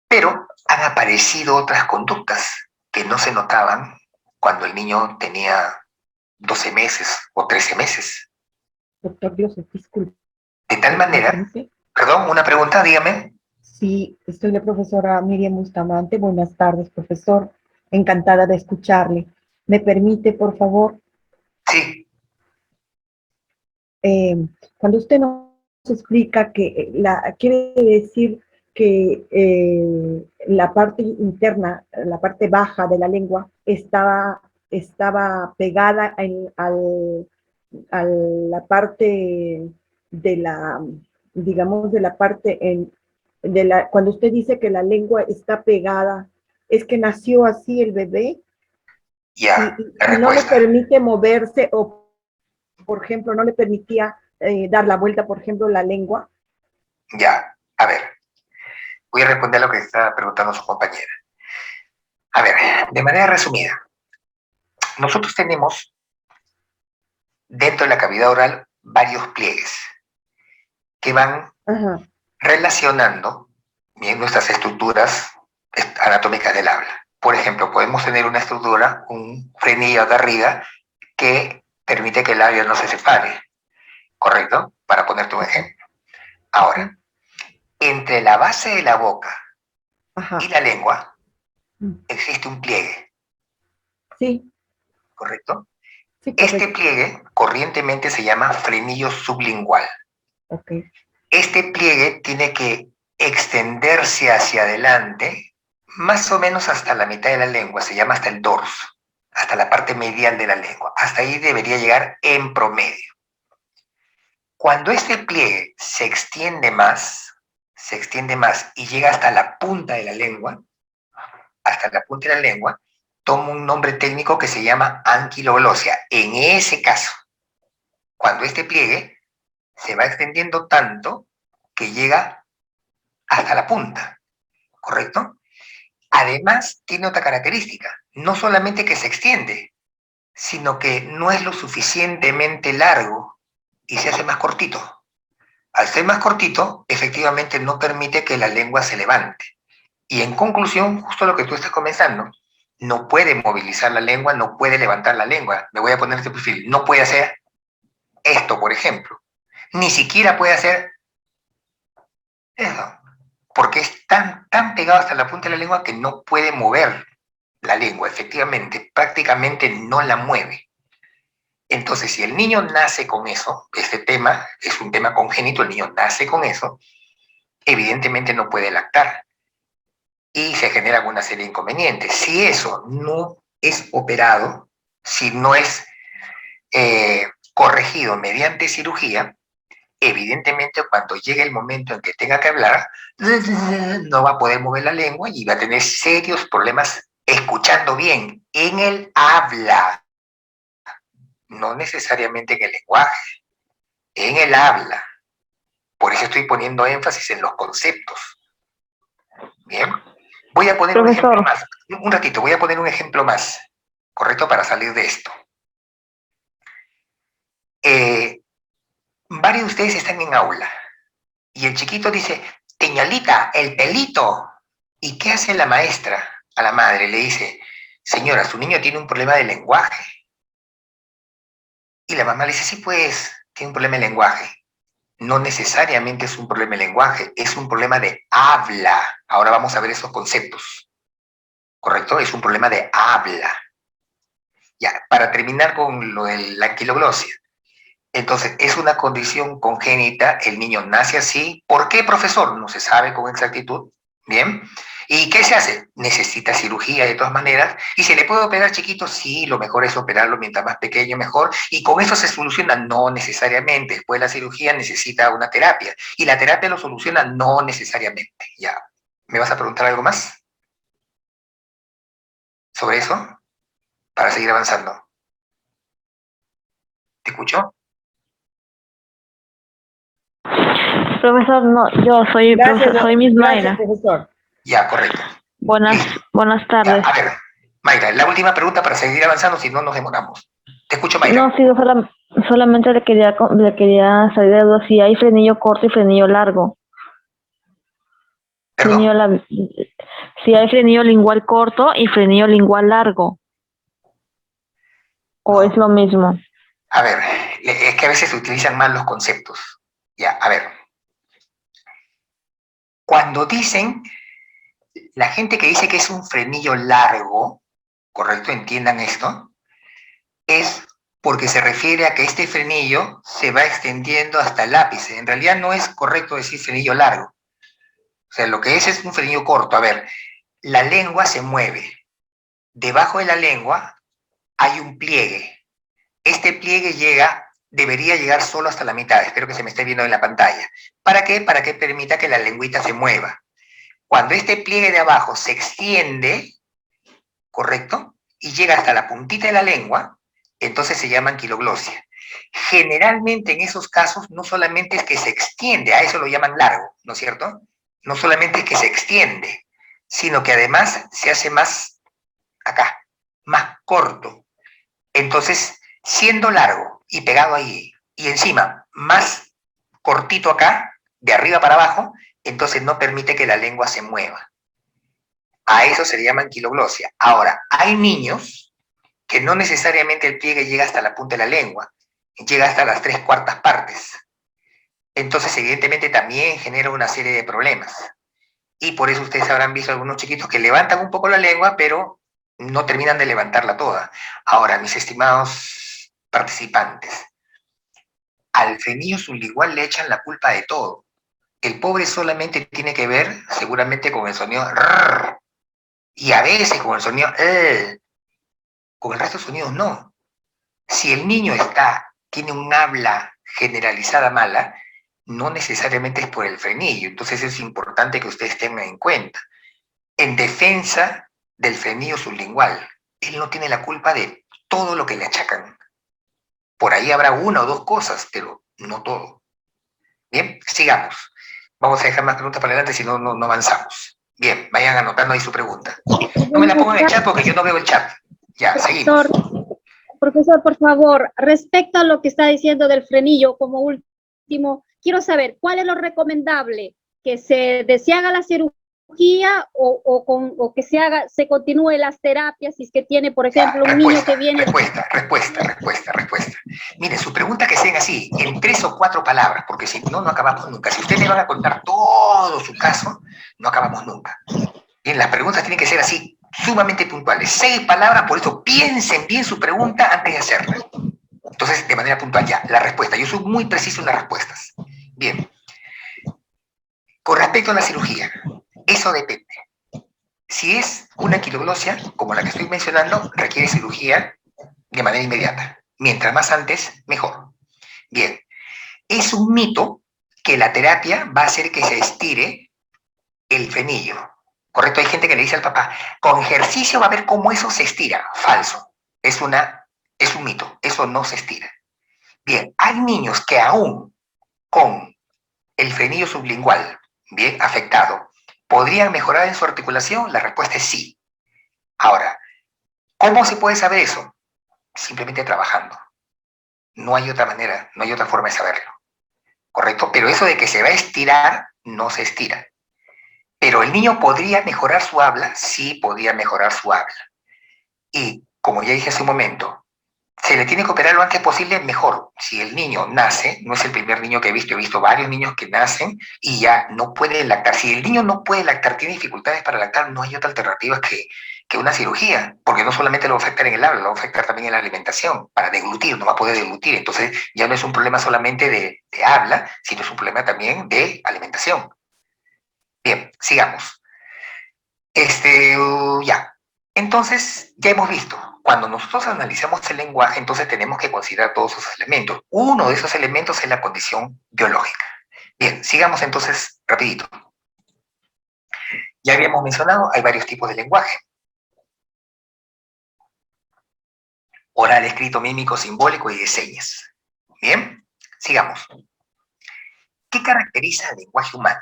Speaker 1: pero han aparecido otras conductas que no se notaban cuando el niño tenía 12 meses o 13 meses.
Speaker 4: Doctor Dios, disculpe.
Speaker 1: De tal manera, perdón, una pregunta, dígame.
Speaker 4: Sí, soy la profesora Miriam Bustamante. Buenas tardes, profesor. Encantada de escucharle. ¿Me permite, por favor?
Speaker 1: Sí.
Speaker 4: Cuando usted nos explica que quiere decir que la parte interna, la parte baja de la lengua, estaba pegada a la parte de la, digamos, de la parte cuando usted dice que la lengua está pegada, ¿es que nació así el bebé?
Speaker 1: Ya,
Speaker 4: y no le permite moverse o, por ejemplo, no le permitía dar la vuelta, por ejemplo, la lengua?
Speaker 1: Ya, a ver, voy a responder lo que está preguntando su compañera. A ver, de manera resumida, nosotros tenemos dentro de la cavidad oral varios pliegues que van relacionando bien nuestras estructuras anatómicas del habla. Por ejemplo, podemos tener una estructura, un frenillo de arriba que permite que el labio no se separe, ¿correcto? Para ponerte un ejemplo. Ahora, entre la base de la boca y la lengua existe un pliegue.
Speaker 4: Sí.
Speaker 1: ¿Correcto?
Speaker 4: Sí, correcto.
Speaker 1: Este pliegue corrientemente se llama frenillo sublingual.
Speaker 4: Okay.
Speaker 1: Este pliegue tiene que extenderse hacia adelante, más o menos hasta la mitad de la lengua, se llama hasta el dorso, hasta la parte medial de la lengua. Hasta ahí debería llegar en promedio. Cuando este pliegue se extiende más y llega hasta la punta de la lengua, toma un nombre técnico que se llama anquiloglosia. En ese caso, cuando este pliegue se va extendiendo tanto que llega hasta la punta, ¿correcto? Además, tiene otra característica, no solamente que se extiende, sino que no es lo suficientemente largo y se hace más cortito. Al ser más cortito, efectivamente no permite que la lengua se levante. Y en conclusión, justo lo que tú estás comenzando, no puede movilizar la lengua, no puede levantar la lengua. Me voy a poner este perfil. No puede hacer esto, por ejemplo. Ni siquiera puede hacer eso. Porque es tan pegado hasta la punta de la lengua que no puede mover la lengua. Efectivamente, prácticamente no la mueve. Entonces, si el niño nace con eso, este tema es un tema congénito, el niño nace con eso, evidentemente no puede lactar. Y se generan una serie de inconvenientes. Si eso no es operado, si no es corregido mediante cirugía, evidentemente cuando llegue el momento en que tenga que hablar, no va a poder mover la lengua y va a tener serios problemas escuchando bien en el habla, no necesariamente en el lenguaje, en el habla. Por eso estoy poniendo énfasis en los conceptos. Bien, voy a poner un ejemplo más. Un ratito, voy a poner un ejemplo más, ¿correcto? Para salir de esto. Varios de ustedes están en aula y el chiquito dice, Teñalita, el pelito. ¿Y qué hace la maestra a la madre? Le dice, señora, su niño tiene un problema de lenguaje. Y la mamá le dice, sí, pues, tiene un problema de lenguaje. No necesariamente es un problema de lenguaje, es un problema de habla. Ahora vamos a ver esos conceptos, ¿correcto? Es un problema de habla. Ya, para terminar con lo de la anquiloglosia. Entonces, es una condición congénita, el niño nace así. ¿Por qué, profesor? No se sabe con exactitud. Bien. ¿Y qué se hace? Necesita cirugía de todas maneras. ¿Y se le puede operar chiquito? Sí, lo mejor es operarlo mientras más pequeño, mejor. ¿Y con eso se soluciona? No necesariamente. Después de la cirugía necesita una terapia. ¿Y la terapia lo soluciona? No necesariamente. Ya. ¿Me vas a preguntar algo más sobre eso? Para seguir avanzando. ¿Te escucho?
Speaker 5: Profesor, no, yo soy,
Speaker 4: Gracias,
Speaker 5: soy Miss
Speaker 4: gracias,
Speaker 5: Mayra.
Speaker 4: profesor.
Speaker 1: Ya, correcto.
Speaker 5: Buenas
Speaker 1: Ya,
Speaker 5: tardes.
Speaker 1: a ver, Mayra, la última pregunta para seguir avanzando, si no nos demoramos. Te escucho, Mayra.
Speaker 5: No, sí, solamente le quería salir de duda si hay frenillo corto y frenillo largo.
Speaker 1: Perdón.
Speaker 5: Si hay frenillo lingual corto y frenillo lingual largo. ¿O es lo mismo?
Speaker 1: A ver, es que a veces se utilizan mal los conceptos. Ya, a ver. Cuando dicen, la gente que dice que es un frenillo largo, correcto, entiendan esto, es porque se refiere a que este frenillo se va extendiendo hasta el ápice. En realidad no es correcto decir frenillo largo. O sea, lo que es un frenillo corto. A ver, la lengua se mueve. Debajo de la lengua hay un pliegue. Este pliegue debería llegar solo hasta la mitad. Espero que se me esté viendo en la pantalla. ¿Para qué? Para que permita que la lengüita se mueva. Cuando este pliegue de abajo se extiende, ¿correcto? Y llega hasta la puntita de la lengua, entonces se llama anquiloglosia. Generalmente en esos casos no solamente es que se extiende, a eso lo llaman largo, ¿no es cierto? No solamente es que se extiende, sino que además se hace más acá, más corto. Entonces, siendo largo y pegado ahí, y encima más cortito acá, de arriba para abajo, entonces no permite que la lengua se mueva. A eso se le llama anquiloglosia. Ahora, hay niños que no necesariamente el pliegue llega hasta la punta de la lengua, llega hasta las 3/4 partes. Entonces, evidentemente, también genera una serie de problemas. Y por eso ustedes habrán visto algunos chiquitos que levantan un poco la lengua, pero no terminan de levantarla toda. Ahora, mis estimados participantes, al frenillo sublingual le echan la culpa de todo. El pobre solamente tiene que ver, seguramente, con el sonido rrr, y a veces con el sonido con el resto de sonidos no. Si el niño tiene un habla generalizada mala, no necesariamente es por el frenillo. Entonces es importante que ustedes tengan en cuenta. En defensa del frenillo sublingual, él no tiene la culpa de todo lo que le achacan. Por ahí habrá una o dos cosas, pero no todo. Bien, sigamos. Vamos a dejar más preguntas para adelante, si no, no avanzamos. Bien, vayan anotando ahí su pregunta. No me la pongan en el chat porque yo no veo el chat. Ya, seguimos.
Speaker 6: Profesor, por favor, respecto a lo que está diciendo del frenillo, como último, quiero saber, ¿cuál es lo recomendable? ¿Que se haga la cirugía o que se continúe las terapias si es que tiene, por ejemplo, un niño que viene...
Speaker 1: Respuesta. Mire, su pregunta que sean así, en 3 o 4 palabras, porque si no, no acabamos nunca. Si ustedes me van a contar todo su caso, no acabamos nunca. Bien, las preguntas tienen que ser así, sumamente puntuales. 6 palabras, por eso piensen bien su pregunta antes de hacerla. Entonces, de manera puntual, ya, la respuesta. Yo soy muy preciso en las respuestas. Bien. Con respecto a la cirugía, eso depende. Si es una anquiloglosia, como la que estoy mencionando, requiere cirugía de manera inmediata. Mientras más antes, mejor. Bien. es un mito que la terapia va a hacer que se estire el frenillo. ¿Correcto? Hay gente que le dice al papá, con ejercicio va a ver cómo eso se estira. Falso. Es un mito. Eso no se estira. Bien, hay niños que aún con el frenillo sublingual bien afectado, ¿podrían mejorar en su articulación? La respuesta es sí. Ahora, ¿cómo se puede saber eso? Simplemente trabajando. No hay otra manera, no hay otra forma de saberlo. ¿Correcto? Pero eso de que se va a estirar, no se estira. Pero el niño podría mejorar su habla, sí podría mejorar su habla. Y, como ya dije hace un momento, se le tiene que operar lo antes posible, mejor. Si el niño nace, no es el primer niño que he visto varios niños que nacen y ya no pueden lactar. Si el niño no puede lactar, tiene dificultades para lactar, no hay otra alternativa que una cirugía, porque no solamente lo va a afectar en el habla, lo va a afectar también en la alimentación, para deglutir, no va a poder deglutir. Entonces ya no es un problema solamente de habla, sino es un problema también de alimentación. Bien, sigamos. Ya. Entonces, ya hemos visto, cuando nosotros analizamos el lenguaje, entonces tenemos que considerar todos esos elementos. Uno de esos elementos es la condición biológica. Bien, sigamos entonces rapidito. Ya habíamos mencionado, hay varios tipos de lenguaje. Oral, escrito, mímico, simbólico y de señas. Bien, sigamos. ¿Qué caracteriza al lenguaje humano?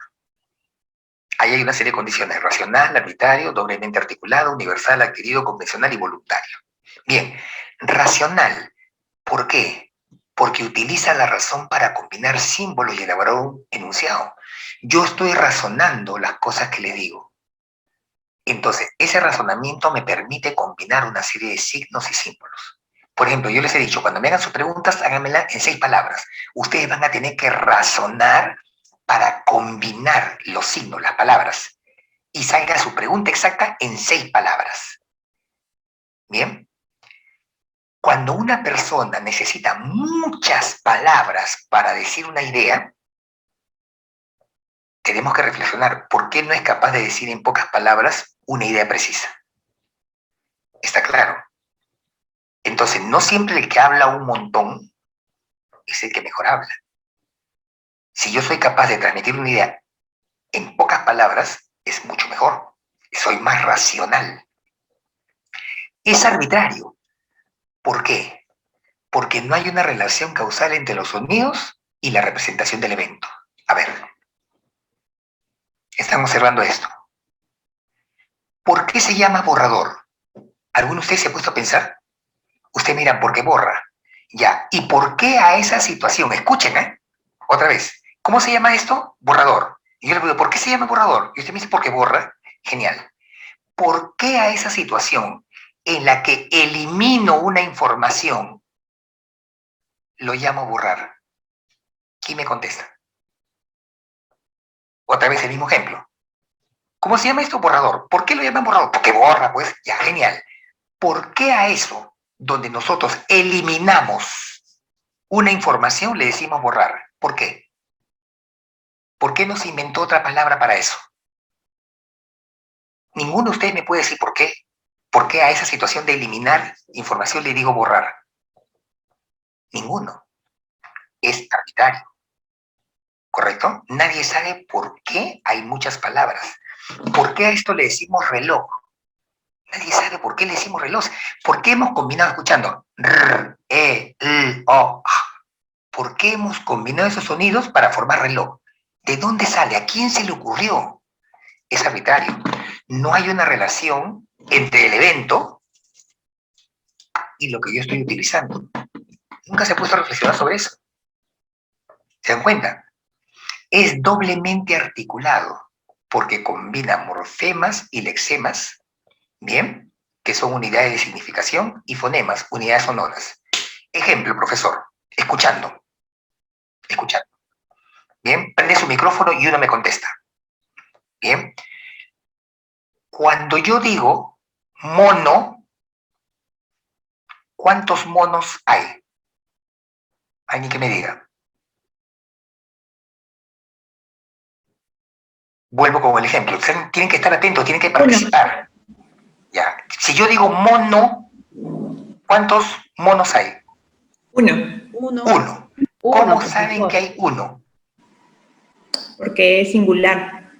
Speaker 1: Ahí hay una serie de condiciones: racional, arbitrario, doblemente articulado, universal, adquirido, convencional y voluntario. Bien, racional. ¿Por qué? Porque utiliza la razón para combinar símbolos y elaborar un enunciado. Yo estoy razonando las cosas que le digo. Entonces, ese razonamiento me permite combinar una serie de signos y símbolos. Por ejemplo, yo les he dicho, cuando me hagan sus preguntas, háganmelas en 6 palabras. Ustedes van a tener que razonar para combinar los signos, las palabras, y salga su pregunta exacta en 6 palabras. ¿Bien? Cuando una persona necesita muchas palabras para decir una idea, tenemos que reflexionar por qué no es capaz de decir en pocas palabras una idea precisa. ¿Está claro? Entonces, no siempre el que habla un montón es el que mejor habla. Si yo soy capaz de transmitir una idea en pocas palabras, es mucho mejor. Soy más racional. Es arbitrario. ¿Por qué? Porque no hay una relación causal entre los sonidos y la representación del evento. A ver, están observando esto. ¿Por qué se llama borrador? ¿Alguno de ustedes se ha puesto a pensar? Ustedes miran, ¿por qué borra? Ya, ¿y por qué a esa situación? Escuchen, otra vez. ¿Cómo se llama esto? Borrador. Y yo le digo, ¿por qué se llama borrador? Y usted me dice, ¿por qué borra? Genial. ¿Por qué a esa situación en la que elimino una información lo llamo borrar? ¿Quién me contesta? Otra vez el mismo ejemplo. ¿Cómo se llama esto? Borrador. ¿Por qué lo llaman borrador? Porque borra, pues. Ya, genial. ¿Por qué a eso, donde nosotros eliminamos una información, le decimos borrar? ¿Por qué? ¿Por qué no se inventó otra palabra para eso? Ninguno de ustedes me puede decir por qué. ¿Por qué a esa situación de eliminar información le digo borrar? Ninguno. Es arbitrario. ¿Correcto? Nadie sabe por qué hay muchas palabras. ¿Por qué a esto le decimos reloj? Nadie sabe por qué le decimos reloj. ¿Por qué hemos combinado, escuchando, r, e, l, o, a? ¿Por qué hemos combinado esos sonidos para formar reloj? ¿De dónde sale? ¿A quién se le ocurrió? Es arbitrario. No hay una relación entre el evento y lo que yo estoy utilizando. Nunca se ha puesto a reflexionar sobre eso. ¿Se dan cuenta? Es doblemente articulado porque combina morfemas y lexemas, ¿bien? Que son unidades de significación, y fonemas, unidades sonoras. Ejemplo, profesor, escuchando. Bien, prende su micrófono y uno me contesta. Bien. Cuando yo digo mono, ¿cuántos monos hay? Alguien que me diga. Vuelvo con el ejemplo. Ustedes tienen que estar atentos, tienen que participar. Ya. Si yo digo mono, ¿cuántos monos hay?
Speaker 2: Uno.
Speaker 4: Uno.
Speaker 1: Uno. ¿Cómo saben que hay uno?
Speaker 2: Porque es singular,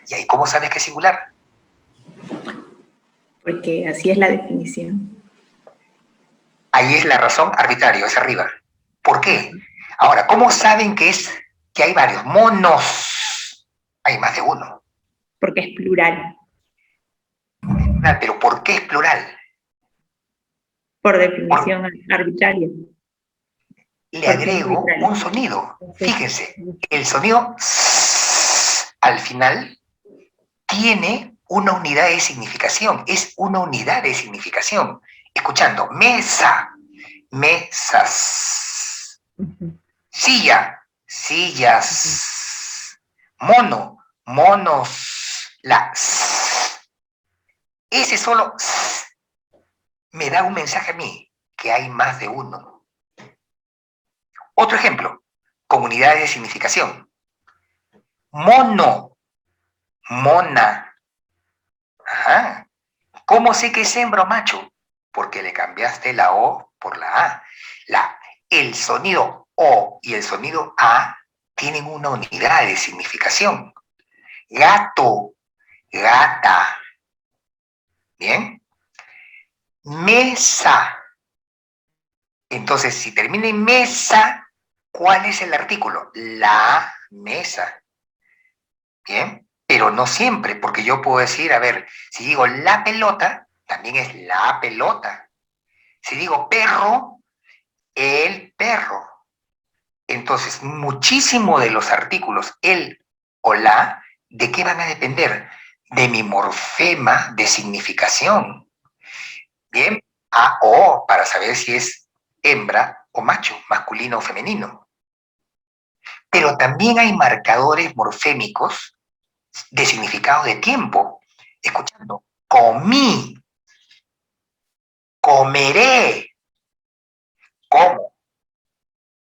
Speaker 1: ¿Y ahí cómo sabes que es singular?
Speaker 2: porque así es la definición.
Speaker 1: Ahí es la razón arbitraria, es arriba. ¿Por qué? Ahora, ¿cómo saben que hay varios monos? Hay más de uno.
Speaker 2: Porque es plural,
Speaker 1: Pero ¿por qué es plural?
Speaker 2: por definición arbitraria.
Speaker 1: Le
Speaker 2: Porque es
Speaker 1: agrego
Speaker 2: arbitrario.
Speaker 1: un sonido. Fíjense, el sonido al final tiene una unidad de significación. Es una unidad de significación. Escuchando, mesa, mesas. Silla, sillas. Mono, monos. La ese solo me da un mensaje a mí, que hay más de uno. Otro ejemplo, con unidades de significación. Mono, mona. Ajá. ¿Cómo sé que es hembra o macho? Porque le cambiaste la O por la A. El sonido O y el sonido A tienen una unidad de significación. Gato, gata. ¿Bien? Mesa. Entonces, si termina en mesa, ¿cuál es el artículo? La mesa. ¿Bien? Pero no siempre, porque yo puedo decir, a ver, si digo la pelota, también es la pelota. Si digo perro, el perro. Entonces, muchísimo de los artículos, el o la, ¿de qué van a depender? De mi morfema de significación. Bien, A o O, para saber si es hembra o macho, masculino o femenino. Pero también hay marcadores morfémicos de significado de tiempo. Escuchando, comí, comeré, como.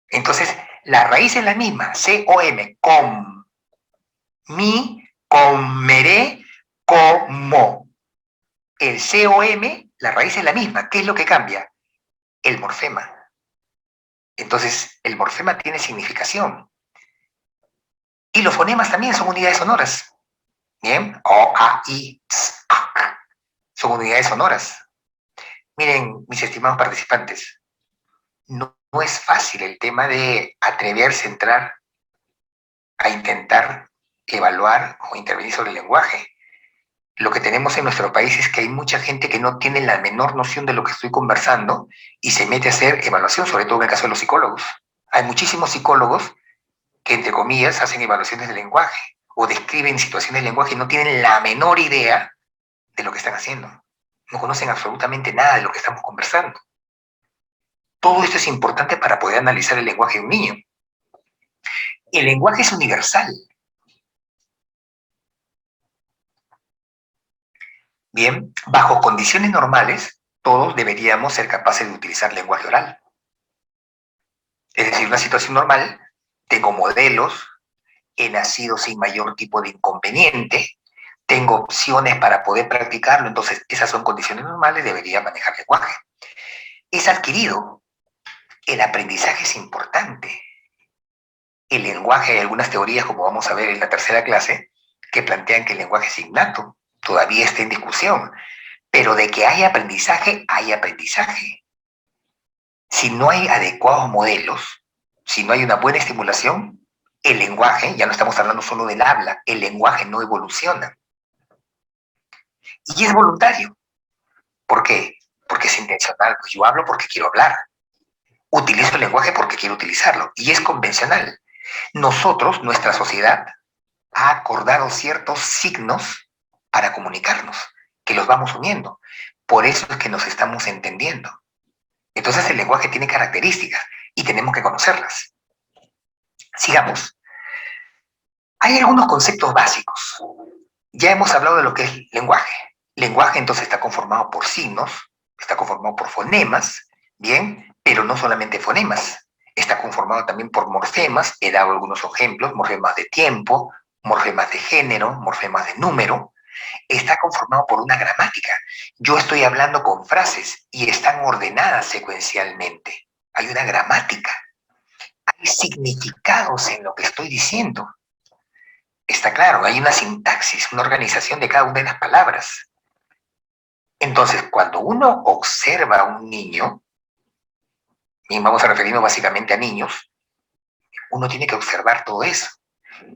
Speaker 1: Entonces, la raíz es la misma, C-O-M, com. Mi, comeré, como. El C-O-M, la raíz es la misma. ¿Qué es lo que cambia? El morfema. Entonces, el morfema tiene significación. Y los fonemas también son unidades sonoras. ¿Bien? O, A, I, S, A. Son unidades sonoras. Miren, mis estimados participantes, no es fácil el tema de atreverse a entrar a intentar evaluar o intervenir sobre el lenguaje. Lo que tenemos en nuestro país es que hay mucha gente que no tiene la menor noción de lo que estoy conversando y se mete a hacer evaluación, sobre todo en el caso de los psicólogos. Hay muchísimos psicólogos que, entre comillas, hacen evaluaciones del lenguaje o describen situaciones del lenguaje y no tienen la menor idea de lo que están haciendo. No conocen absolutamente nada de lo que estamos conversando. Todo esto es importante para poder analizar el lenguaje de un niño. El lenguaje es universal. Bien, bajo condiciones normales, todos deberíamos ser capaces de utilizar lenguaje oral. Es decir, una situación normal, tengo modelos, he nacido sin mayor tipo de inconveniente, tengo opciones para poder practicarlo, entonces esas son condiciones normales, debería manejar lenguaje. Es adquirido. El aprendizaje es importante. El lenguaje, hay algunas teorías, como vamos a ver en la tercera clase, que plantean que el lenguaje es innato, todavía está en discusión, pero de que hay aprendizaje, hay aprendizaje. Si no hay adecuados modelos, si no hay una buena estimulación, el lenguaje, ya no estamos hablando solo del habla, el lenguaje no evoluciona. Y es voluntario. ¿Por qué? Porque es intencional. Pues yo hablo porque quiero hablar. Utilizo el lenguaje porque quiero utilizarlo. Y es convencional. Nosotros, nuestra sociedad, ha acordado ciertos signos para comunicarnos, que los vamos uniendo. Por eso es que nos estamos entendiendo. Entonces el lenguaje tiene características y tenemos que conocerlas. Sigamos. Hay algunos conceptos básicos. Ya hemos hablado de lo que es lenguaje. Lenguaje entonces está conformado por signos, está conformado por fonemas, ¿bien? Pero no solamente fonemas. Está conformado también por morfemas, he dado algunos ejemplos, morfemas de tiempo, morfemas de género, morfemas de número. Está conformado por una gramática. Yo estoy hablando con frases y están ordenadas secuencialmente. Hay una gramática. hay significados en lo que estoy diciendo. Está claro, hay una sintaxis, una organización de cada una de las palabras. Entonces, cuando uno observa a un niño, y vamos a referirnos básicamente a niños, uno tiene que observar todo eso.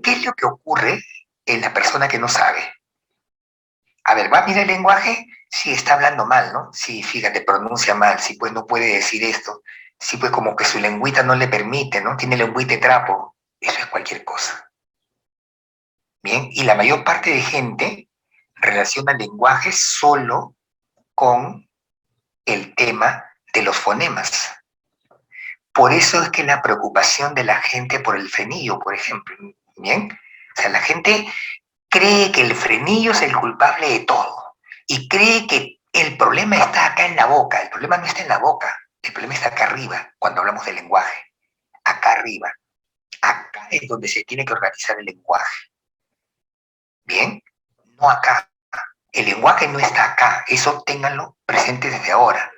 Speaker 1: ¿Qué es lo que ocurre en la persona que no sabe? A ver, va a mirar el lenguaje, sí, está hablando mal, ¿no? Sí, fíjate, pronuncia mal, sí, pues no puede decir esto, sí, pues como que su lengüita no le permite, ¿no? Tiene lengüita de trapo, eso es cualquier cosa. Bien, y la mayor parte de gente relaciona el lenguaje solo con el tema de los fonemas. Por eso es que la preocupación de la gente por el frenillo, por ejemplo, ¿bien? O sea, la gente cree que el frenillo es el culpable de todo y cree que el problema está acá en la boca. El problema no está en la boca, el problema está acá arriba, cuando hablamos del lenguaje. Acá arriba. Acá es donde se tiene que organizar el lenguaje. ¿Bien? No acá. El lenguaje no está acá, eso ténganlo presente desde ahora.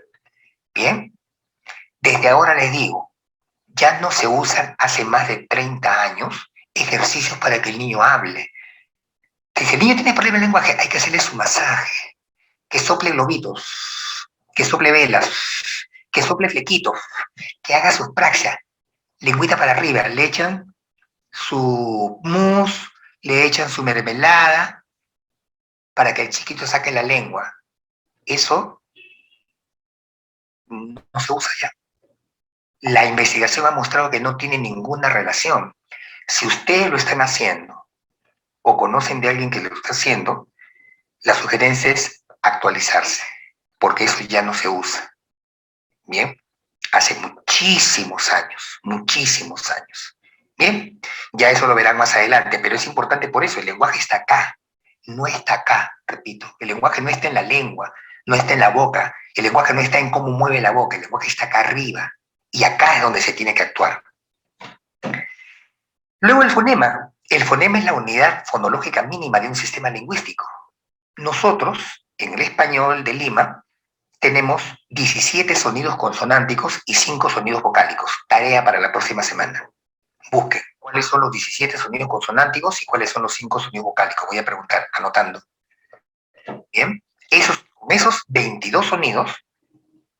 Speaker 1: ¿Bien? Desde ahora les digo, ya no se usan hace más de 30 años ejercicios para que el niño hable. Si el niño tiene problema de lenguaje, hay que hacerle su masaje, que sople globitos, que sople velas, que sople flequitos, que haga sus praxias, lengüita para arriba, le echan su mousse, le echan su mermelada, para que el chiquito saque la lengua. Eso no se usa ya. La investigación ha mostrado que no tiene ninguna relación. Si ustedes lo están haciendo o conocen de alguien que lo está haciendo, la sugerencia es actualizarse, porque eso ya no se usa. Bien, hace muchísimos años, muchísimos años. Bien, ya eso lo verán más adelante, pero es importante por eso, el lenguaje está acá, no está acá, repito, el lenguaje no está en la lengua, no está en la boca, el lenguaje no está en cómo mueve la boca, el lenguaje está acá arriba, y acá es donde se tiene que actuar. Luego el fonema es la unidad fonológica mínima de un sistema lingüístico. Nosotros, en el español de Lima, tenemos 17 sonidos consonánticos y 5 sonidos vocálicos. Tarea para la próxima semana. Busquen cuáles son los 17 sonidos consonánticos y cuáles son los 5 sonidos vocálicos. Voy a preguntar, anotando. Bien, con esos 22 sonidos,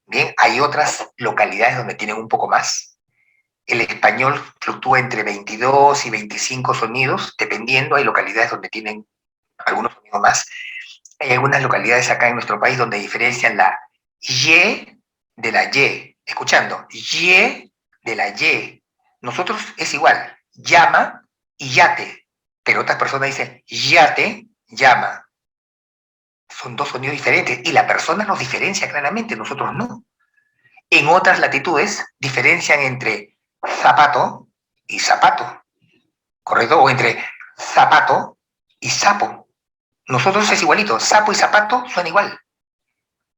Speaker 1: bien, hay otras localidades donde tienen un poco más. El español fluctúa entre 22 y 25 sonidos, dependiendo. Hay localidades donde tienen algunos sonidos más. Hay algunas localidades acá en nuestro país donde diferencian la Y de la Y. Escuchando, Y de la Y. Nosotros es igual, llama y yate. Pero otras personas dicen yate, llama. Son dos sonidos diferentes y la persona los diferencia claramente, nosotros no. En otras latitudes diferencian entre zapato y zapato, ¿correcto? O entre zapato y sapo. Nosotros es igualito, sapo y zapato suena igual.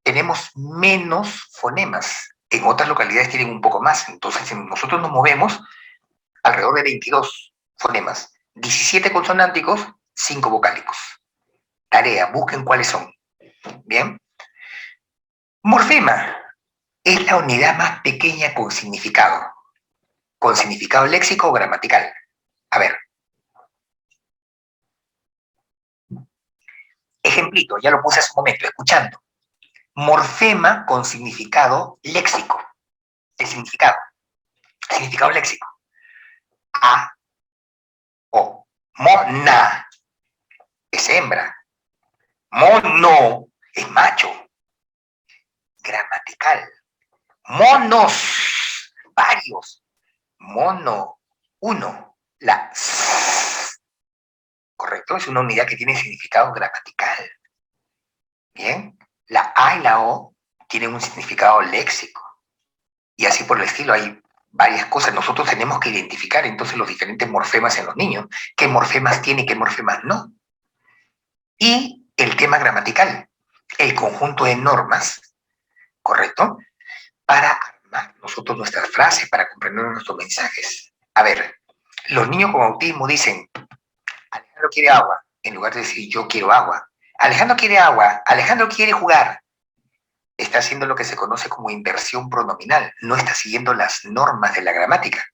Speaker 1: Tenemos menos fonemas. En otras localidades tienen un poco más. Entonces nosotros nos movemos alrededor de 22 fonemas. 17 consonánticos, 5 vocálicos. Tarea, busquen cuáles son. Bien. Morfema es la unidad más pequeña con significado léxico o gramatical. A ver. Ejemplito, ya lo puse hace un momento, escuchando. Morfema con significado léxico. El significado. Significado léxico. A, o. Mona es hembra. Mono es macho. Gramatical. Monos, varios. Mono, uno. La s, correcto, es una unidad que tiene significado gramatical. Bien, la A y la O tienen un significado léxico. Y así por el estilo hay varias cosas. Nosotros tenemos que identificar entonces los diferentes morfemas en los niños. ¿Qué morfemas tiene y qué morfemas no? Y el tema gramatical, el conjunto de normas, ¿correcto? Para armar nosotros nuestras frases, para comprender nuestros mensajes. A ver, los niños con autismo dicen, Alejandro quiere agua, en lugar de decir yo quiero agua. Alejandro quiere agua, Alejandro quiere jugar. Está haciendo lo que se conoce como inversión pronominal, no está siguiendo las normas de la gramática.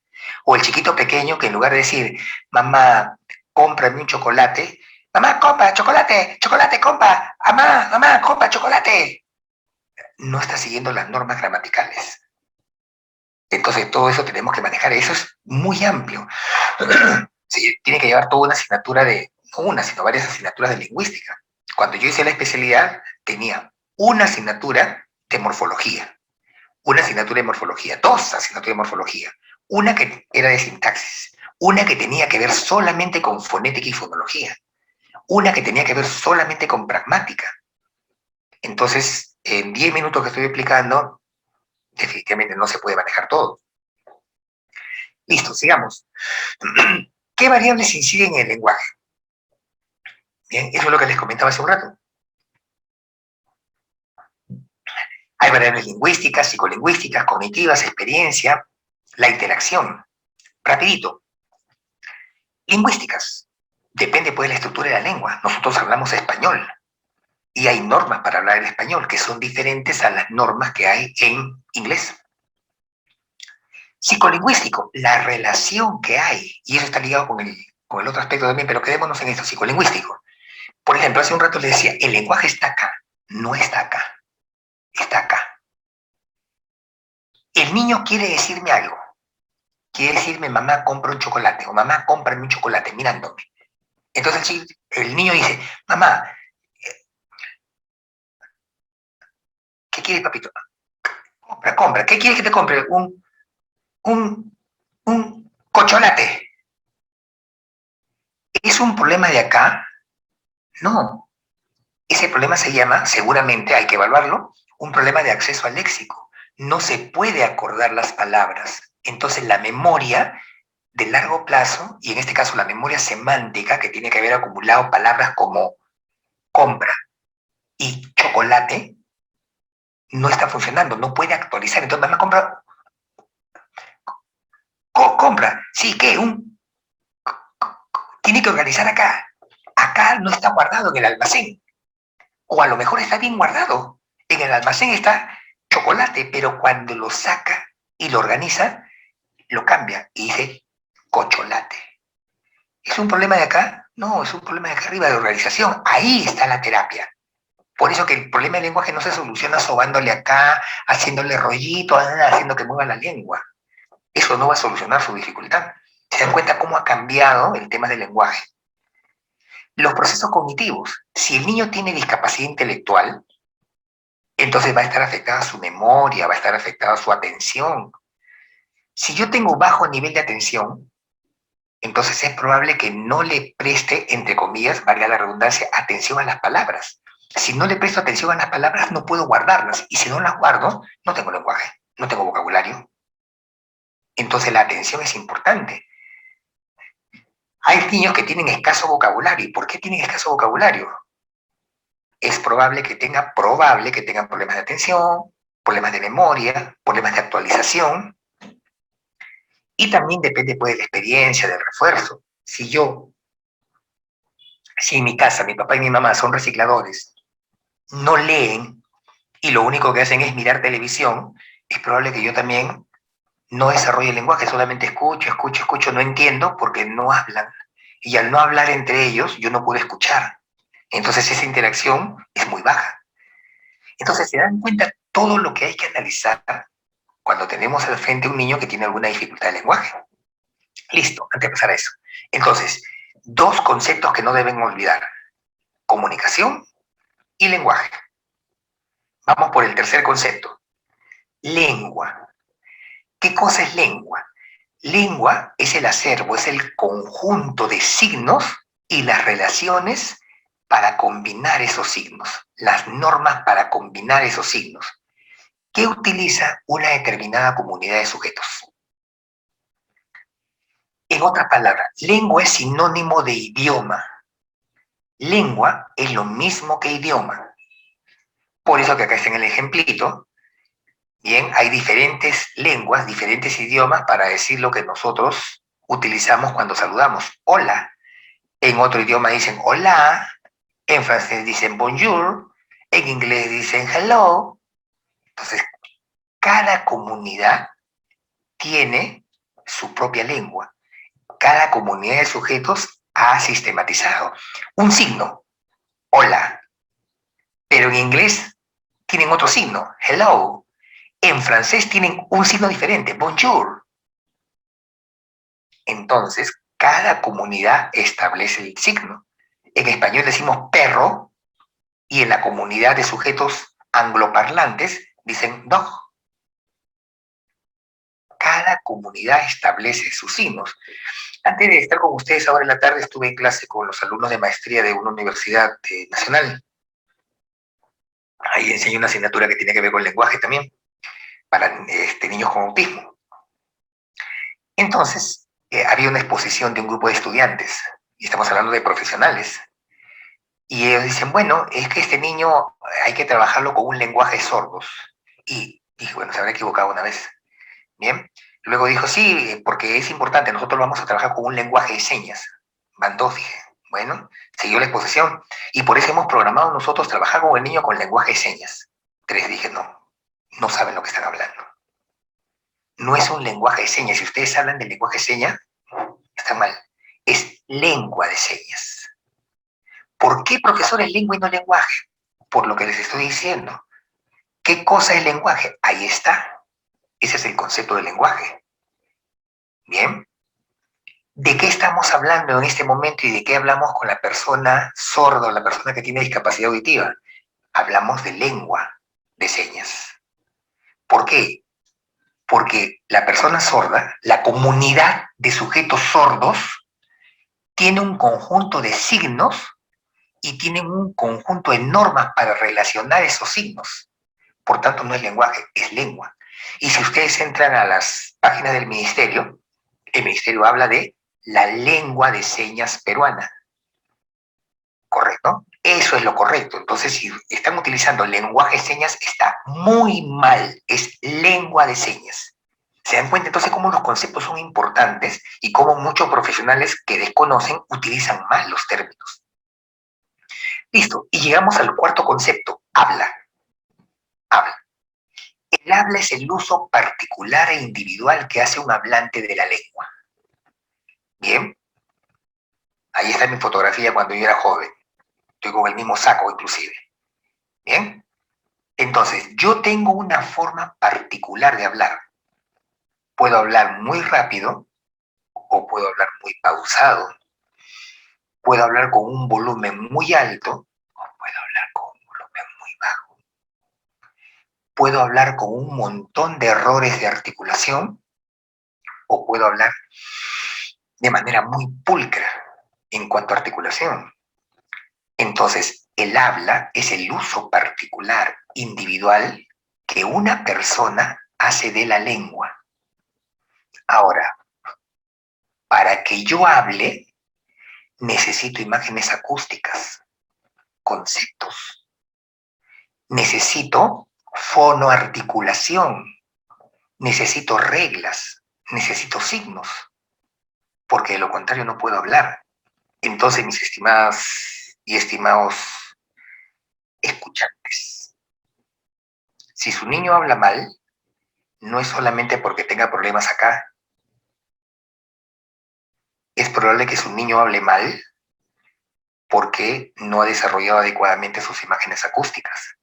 Speaker 1: O el chiquito pequeño que en lugar de decir, mamá, cómprame un chocolate, mamá, compra chocolate, chocolate, compra, mamá, mamá, compra chocolate. No está siguiendo las normas gramaticales. Entonces todo eso tenemos que manejar. Eso es muy amplio. Sí, tiene que llevar toda una asignatura no una, sino varias asignaturas de lingüística. Cuando yo hice la especialidad, tenía una asignatura de morfología, una asignatura de morfología, dos asignaturas de morfología, una que era de sintaxis, una que tenía que ver solamente con fonética y fonología, una que tenía que ver solamente con pragmática. Entonces, en 10 minutos que estoy explicando, definitivamente no se puede manejar todo. Listo, sigamos. ¿Qué variables inciden en el lenguaje? Bien, eso es lo que les comentaba hace un rato. Hay variables lingüísticas, psicolingüísticas, cognitivas, experiencia, la interacción. Rapidito. Lingüísticas. Depende pues de la estructura de la lengua. Nosotros hablamos español y hay normas para hablar el español que son diferentes a las normas que hay en inglés. Psicolingüístico, la relación que hay, y eso está ligado con el otro aspecto también, pero quedémonos en esto, psicolingüístico. Por ejemplo, hace un rato les decía, el lenguaje está acá, no está acá, está acá. El niño quiere decirme algo, quiere decirme, mamá, compra un chocolate, o mamá, cómprame un chocolate, mirándome. Entonces el niño dice, mamá, ¿qué quieres, papito? Compra, ¿qué quieres que te compre? Un cocholate. ¿Es un problema de acá? No. Ese problema se llama, seguramente hay que evaluarlo, un problema de acceso al léxico. No se puede acordar las palabras. Entonces la memoria de largo plazo, y en este caso la memoria semántica, que tiene que haber acumulado palabras como compra y chocolate, no está funcionando, no puede actualizar. Entonces mamá compra, sí, ¿qué? Tiene que organizar acá. Acá no está guardado en el almacén. O a lo mejor está bien guardado. En el almacén está chocolate, pero cuando lo saca y lo organiza, lo cambia y dice cocholate. ¿Es un problema de acá? No, es un problema de acá arriba de organización. Ahí está la terapia. Por eso que el problema del lenguaje no se soluciona sobándole acá, haciéndole rollito, haciendo que mueva la lengua. Eso no va a solucionar su dificultad. ¿Se dan cuenta cómo ha cambiado el tema del lenguaje? Los procesos cognitivos. Si el niño tiene discapacidad intelectual, entonces va a estar afectada su memoria, va a estar afectada su atención. Si yo tengo bajo nivel de atención, entonces es probable que no le preste, entre comillas, valga la redundancia, atención a las palabras. Si no le presto atención a las palabras, no puedo guardarlas. Y si no las guardo, no tengo lenguaje, no tengo vocabulario. Entonces la atención es importante. Hay niños que tienen escaso vocabulario. ¿Y por qué tienen escaso vocabulario? Es probable que tengan problemas de atención, problemas de memoria, problemas de actualización. Y también depende pues de la experiencia, del refuerzo. Si en mi casa mi papá y mi mamá son recicladores, no leen y lo único que hacen es mirar televisión, es probable que yo también no desarrolle el lenguaje, solamente escucho, no entiendo porque no hablan. Y al no hablar entre ellos, yo no puedo escuchar. Entonces esa interacción es muy baja. Entonces se dan cuenta todo lo que hay que analizar cuando tenemos al frente un niño que tiene alguna dificultad de lenguaje. Listo, antes de pasar a eso. Entonces, dos conceptos que no deben olvidar. Comunicación y lenguaje. Vamos por el tercer concepto. Lengua. ¿Qué cosa es lengua? Lengua es el acervo, es el conjunto de signos y las relaciones para combinar esos signos, las normas para combinar esos signos. ¿Qué utiliza una determinada comunidad de sujetos? En otras palabras, lengua es sinónimo de idioma. Lengua es lo mismo que idioma. Por eso que acá está en el ejemplito, bien, hay diferentes lenguas, diferentes idiomas para decir lo que nosotros utilizamos cuando saludamos. Hola. En otro idioma dicen hola, en francés dicen bonjour, en inglés dicen hello. Entonces, cada comunidad tiene su propia lengua. Cada comunidad de sujetos ha sistematizado un signo, hola, pero en inglés tienen otro signo, hello. En francés tienen un signo diferente, bonjour. Entonces, cada comunidad establece el signo. En español decimos perro y en la comunidad de sujetos angloparlantes dicen dog. Cada comunidad establece sus signos. Antes de estar con ustedes ahora en la tarde estuve en clase con los alumnos de maestría de una universidad nacional. Ahí enseñé una asignatura que tiene que ver con lenguaje también, para niños con autismo. Entonces, había una exposición de un grupo de estudiantes, y estamos hablando de profesionales. Y ellos dicen, bueno, es que este niño hay que trabajarlo con un lenguaje de sordos. Y dije, bueno, se habrá equivocado una vez. Bien. Luego dijo, sí, porque es importante, nosotros vamos a trabajar con un lenguaje de señas. Van dos, dije. Bueno, siguió la exposición. Y por eso hemos programado nosotros trabajar con el niño con lenguaje de señas. Tres, dije, no saben lo que están hablando. No es un lenguaje de señas. Si ustedes hablan de lenguaje de señas, están mal. Es lengua de señas. ¿Por qué, profesor, es lengua y no lenguaje? Por lo que les estoy diciendo. ¿Qué cosa es lenguaje? Ahí está. Ese es el concepto de lenguaje. Bien. ¿De qué estamos hablando en este momento y de qué hablamos con la persona sorda o la persona que tiene discapacidad auditiva? Hablamos de lengua de señas. ¿Por qué? Porque la persona sorda, la comunidad de sujetos sordos, tiene un conjunto de signos y tienen un conjunto de normas para relacionar esos signos. Por tanto, no es lenguaje, es lengua. Y si ustedes entran a las páginas del ministerio, el ministerio habla de la lengua de señas peruana. ¿Correcto? Eso es lo correcto. Entonces, si están utilizando lenguaje de señas, está muy mal. Es lengua de señas. ¿Se dan cuenta entonces cómo los conceptos son importantes y cómo muchos profesionales que desconocen utilizan mal los términos? Listo. Y llegamos al cuarto concepto, habla. Habla. El habla es el uso particular e individual que hace un hablante de la lengua. Bien. Ahí está mi fotografía cuando yo era joven. Estoy con el mismo saco inclusive. Bien. Entonces, yo tengo una forma particular de hablar. Puedo hablar muy rápido o puedo hablar muy pausado. Puedo hablar con un volumen muy alto o puedo hablar con un volumen muy bajo. Puedo hablar con un montón de errores de articulación o puedo hablar de manera muy pulcra en cuanto a articulación. Entonces, el habla es el uso particular, individual, que una persona hace de la lengua. Ahora, para que yo hable, necesito imágenes acústicas, conceptos. Necesito fonoarticulación, necesito reglas, necesito signos, porque de lo contrario no puedo hablar. Entonces, mis estimadas y estimados escuchantes, si su niño habla mal, no es solamente porque tenga problemas acá. Es probable que su niño hable mal porque no ha desarrollado adecuadamente sus imágenes acústicas,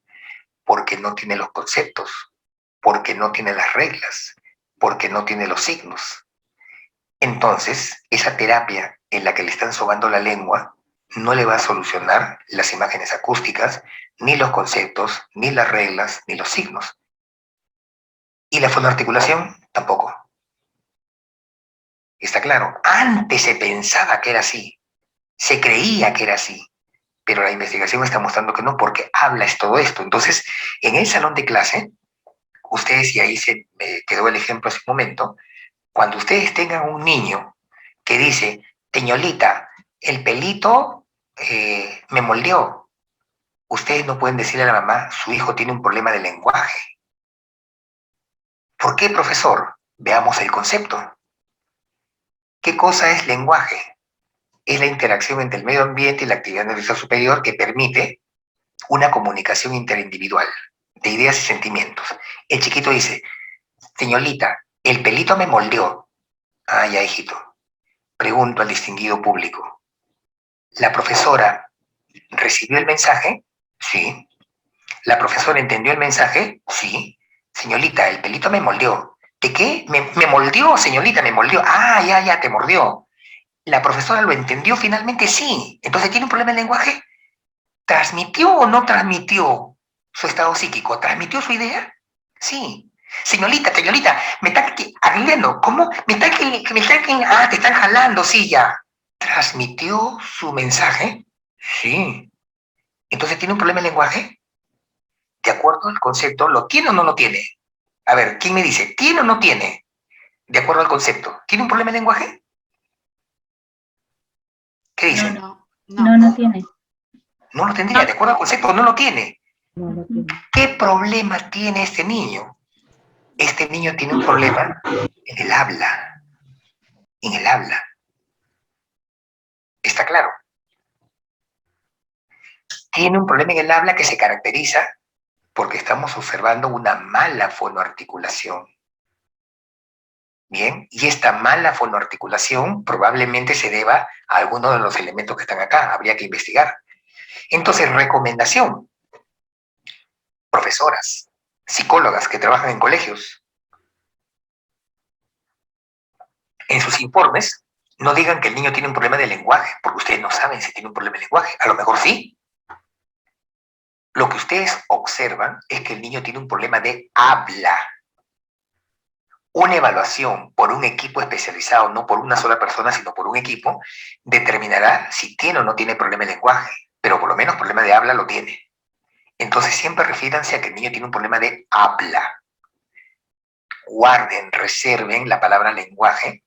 Speaker 1: porque no tiene los conceptos, porque no tiene las reglas, porque no tiene los signos. Entonces, esa terapia en la que le están sobando la lengua no le va a solucionar las imágenes acústicas, ni los conceptos, ni las reglas, ni los signos. Y la fonoarticulación tampoco. ¿Está claro? Antes se pensaba que era así, se creía que era así, pero la investigación está mostrando que no, porque habla es todo esto. Entonces, en el salón de clase, ustedes, y ahí se me quedó el ejemplo hace un momento, cuando ustedes tengan un niño que dice, Teñolita, el pelito me moldeó, ustedes no pueden decirle a la mamá, su hijo tiene un problema de lenguaje. ¿Por qué, profesor? Veamos el concepto. ¿Qué cosa es lenguaje? Es la interacción entre el medio ambiente y la actividad nerviosa superior que permite una comunicación interindividual de ideas y sentimientos. El chiquito dice, señorita, el pelito me moldeó. Ah, ya, hijito. Pregunto al distinguido público. ¿La profesora recibió el mensaje? Sí. ¿La profesora entendió el mensaje? Sí. Señorita, el pelito me moldeó. ¿De qué? Me moldeó, señorita, me moldeó. Ah, ya, te mordió. ¿La profesora lo entendió finalmente? Sí. Entonces, ¿tiene un problema de lenguaje? ¿Transmitió o no transmitió su estado psíquico? ¿Transmitió su idea? Sí. Señorita, me están agrediendo. ¿Cómo? Ah, te están jalando, sí, ya. ¿Transmitió su mensaje? Sí. Entonces, ¿tiene un problema de lenguaje? De acuerdo al concepto, ¿lo tiene o no lo tiene? A ver, ¿quién me dice? ¿Tiene o no tiene? De acuerdo al concepto. ¿Tiene un problema de lenguaje? ¿Qué dicen?
Speaker 6: No tiene.
Speaker 1: No lo tendría. De acuerdo al concepto, no lo tiene.
Speaker 4: No lo tiene.
Speaker 1: ¿Qué problema tiene este niño? Este niño tiene un problema en el habla. En el habla. ¿Está claro? Tiene un problema en el habla que se caracteriza porque estamos observando una mala fonoarticulación. Bien, y esta mala fonoarticulación probablemente se deba a alguno de los elementos que están acá. Habría que investigar. Entonces, recomendación. Profesoras, psicólogas que trabajan en colegios, en sus informes, no digan que el niño tiene un problema de lenguaje, porque ustedes no saben si tiene un problema de lenguaje. A lo mejor sí. Lo que ustedes observan es que el niño tiene un problema de habla. Una evaluación por un equipo especializado, no por una sola persona, sino por un equipo, determinará si tiene o no tiene problema de lenguaje, pero por lo menos problema de habla lo tiene. Entonces siempre refíranse a que el niño tiene un problema de habla. Guarden, reserven la palabra lenguaje,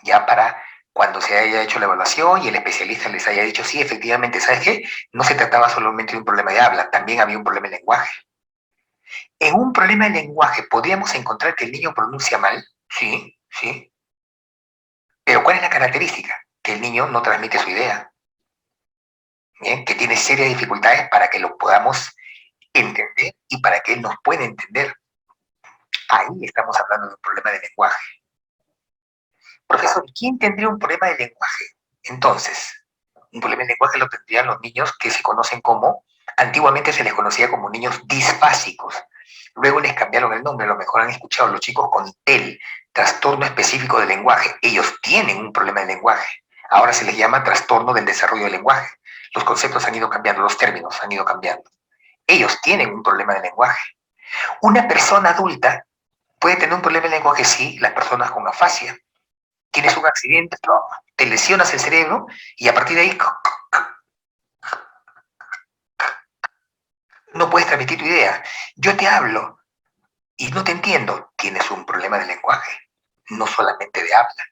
Speaker 1: ya para cuando se haya hecho la evaluación y el especialista les haya dicho, sí, efectivamente, ¿sabes qué? No se trataba solamente de un problema de habla, también había un problema de lenguaje. En un problema de lenguaje, ¿podríamos encontrar que el niño pronuncia mal? Sí, sí. Pero ¿cuál es la característica? Que el niño no transmite su idea. Bien, que tiene serias dificultades para que lo podamos entender y para que él nos pueda entender. Ahí estamos hablando de un problema de lenguaje. Profesor, ¿quién tendría un problema de lenguaje? Entonces, un problema de lenguaje lo tendrían los niños que se conocen como, antiguamente se les conocía como niños disfásicos. Luego les cambiaron el nombre, a lo mejor han escuchado los chicos con TEL, trastorno específico del lenguaje. Ellos tienen un problema de lenguaje. Ahora se les llama trastorno del desarrollo del lenguaje. Los conceptos han ido cambiando, los términos han ido cambiando. Ellos tienen un problema de lenguaje. Una persona adulta puede tener un problema de lenguaje, sí, las personas con afasia. Tienes un accidente, te lesionas el cerebro y a partir de ahí no puedes transmitir tu idea. Yo te hablo y no te entiendo. Tienes un problema de lenguaje, no solamente de habla.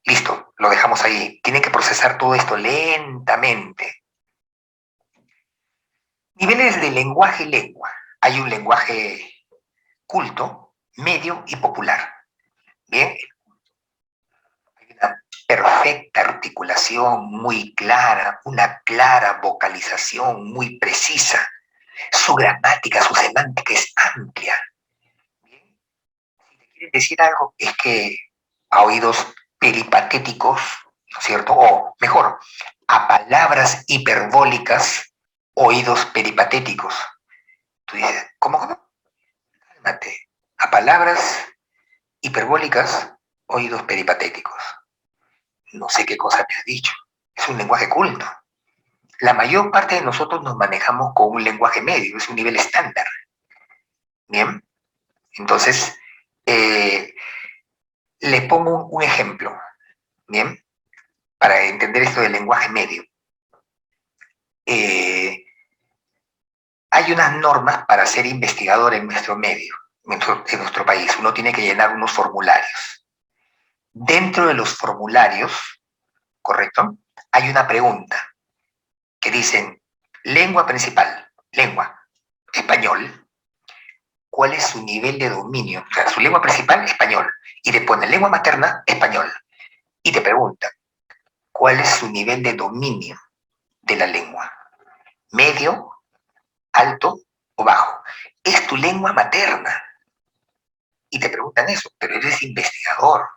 Speaker 1: Listo, lo dejamos ahí. Tienen que procesar todo esto lentamente. Niveles de lenguaje y lengua. Hay un lenguaje culto, medio y popular. Bien, hay una perfecta articulación muy clara, una clara vocalización muy precisa. Su gramática, su semántica es amplia. Bien, si te quieren decir algo, es que a oídos peripatéticos, ¿no es cierto? O mejor, a palabras hiperbólicas, oídos peripatéticos. Tú dices, ¿cómo? Cálmate. A palabras hiperbólicas, oídos peripatéticos. No sé qué cosa me has dicho. Es un lenguaje culto. La mayor parte de nosotros nos manejamos con un lenguaje medio, es un nivel estándar. Bien, entonces, le pongo un ejemplo, bien, para entender esto del lenguaje medio. Hay unas normas para ser investigador en nuestro medio, en nuestro país. Uno tiene que llenar unos formularios. Dentro de los formularios, ¿correcto? Hay una pregunta que dicen, lengua principal, lengua, español. ¿Cuál es su nivel de dominio? O sea, su lengua principal, español. Y te pone lengua materna, español. Y te pregunta, ¿cuál es su nivel de dominio de la lengua? ¿Medio, alto o bajo? Es tu lengua materna. Y te preguntan eso, pero eres investigador.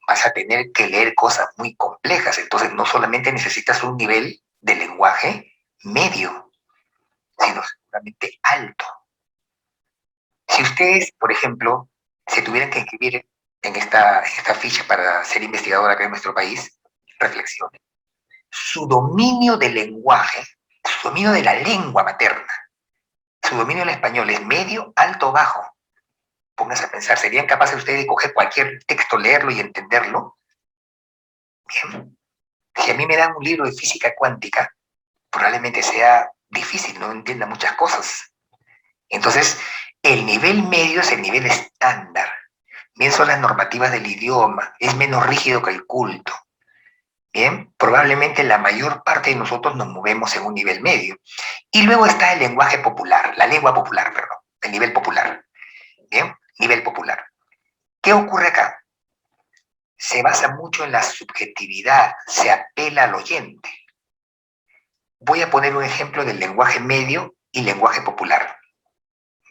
Speaker 1: vas a tener que leer cosas muy complejas. Entonces, no solamente necesitas un nivel de lenguaje medio, sino seguramente alto. Si ustedes, por ejemplo, se tuvieran que inscribir en esta ficha para ser investigador acá en nuestro país, reflexionen. Su dominio del lenguaje, su dominio de la lengua materna, su dominio del español es medio, alto o bajo. Pónganse a pensar, ¿serían capaces ustedes de coger cualquier texto, leerlo y entenderlo? Bien. Si a mí me dan un libro de física cuántica, probablemente sea difícil, no entienda muchas cosas. Entonces, el nivel medio es el nivel estándar. Bien, son las normativas del idioma, es menos rígido que el culto. Bien, probablemente la mayor parte de nosotros nos movemos en un nivel medio. Y luego está el lenguaje popular, la lengua popular, perdón, el nivel popular. Bien, nivel popular. ¿Qué ocurre acá? Se basa mucho en la subjetividad, se apela al oyente. Voy a poner un ejemplo del lenguaje medio y lenguaje popular.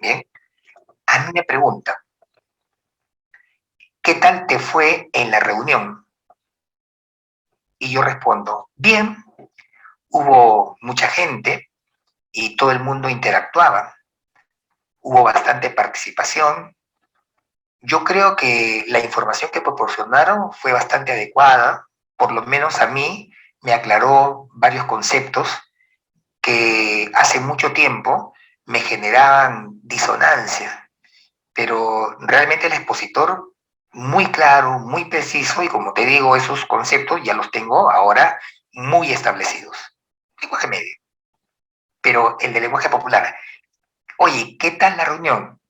Speaker 1: Bien, a mí me preguntan, ¿qué tal te fue en la reunión? Y yo respondo, bien, hubo mucha gente y todo el mundo interactuaba, hubo bastante participación. Yo creo que la información que proporcionaron fue bastante adecuada, por lo menos a mí me aclaró varios conceptos que hace mucho tiempo me generaban disonancia, pero realmente el expositor muy claro, muy preciso, y como te digo, esos conceptos ya los tengo ahora muy establecidos. Lenguaje medio. Pero el de lenguaje popular, oye, ¿qué tal la reunión?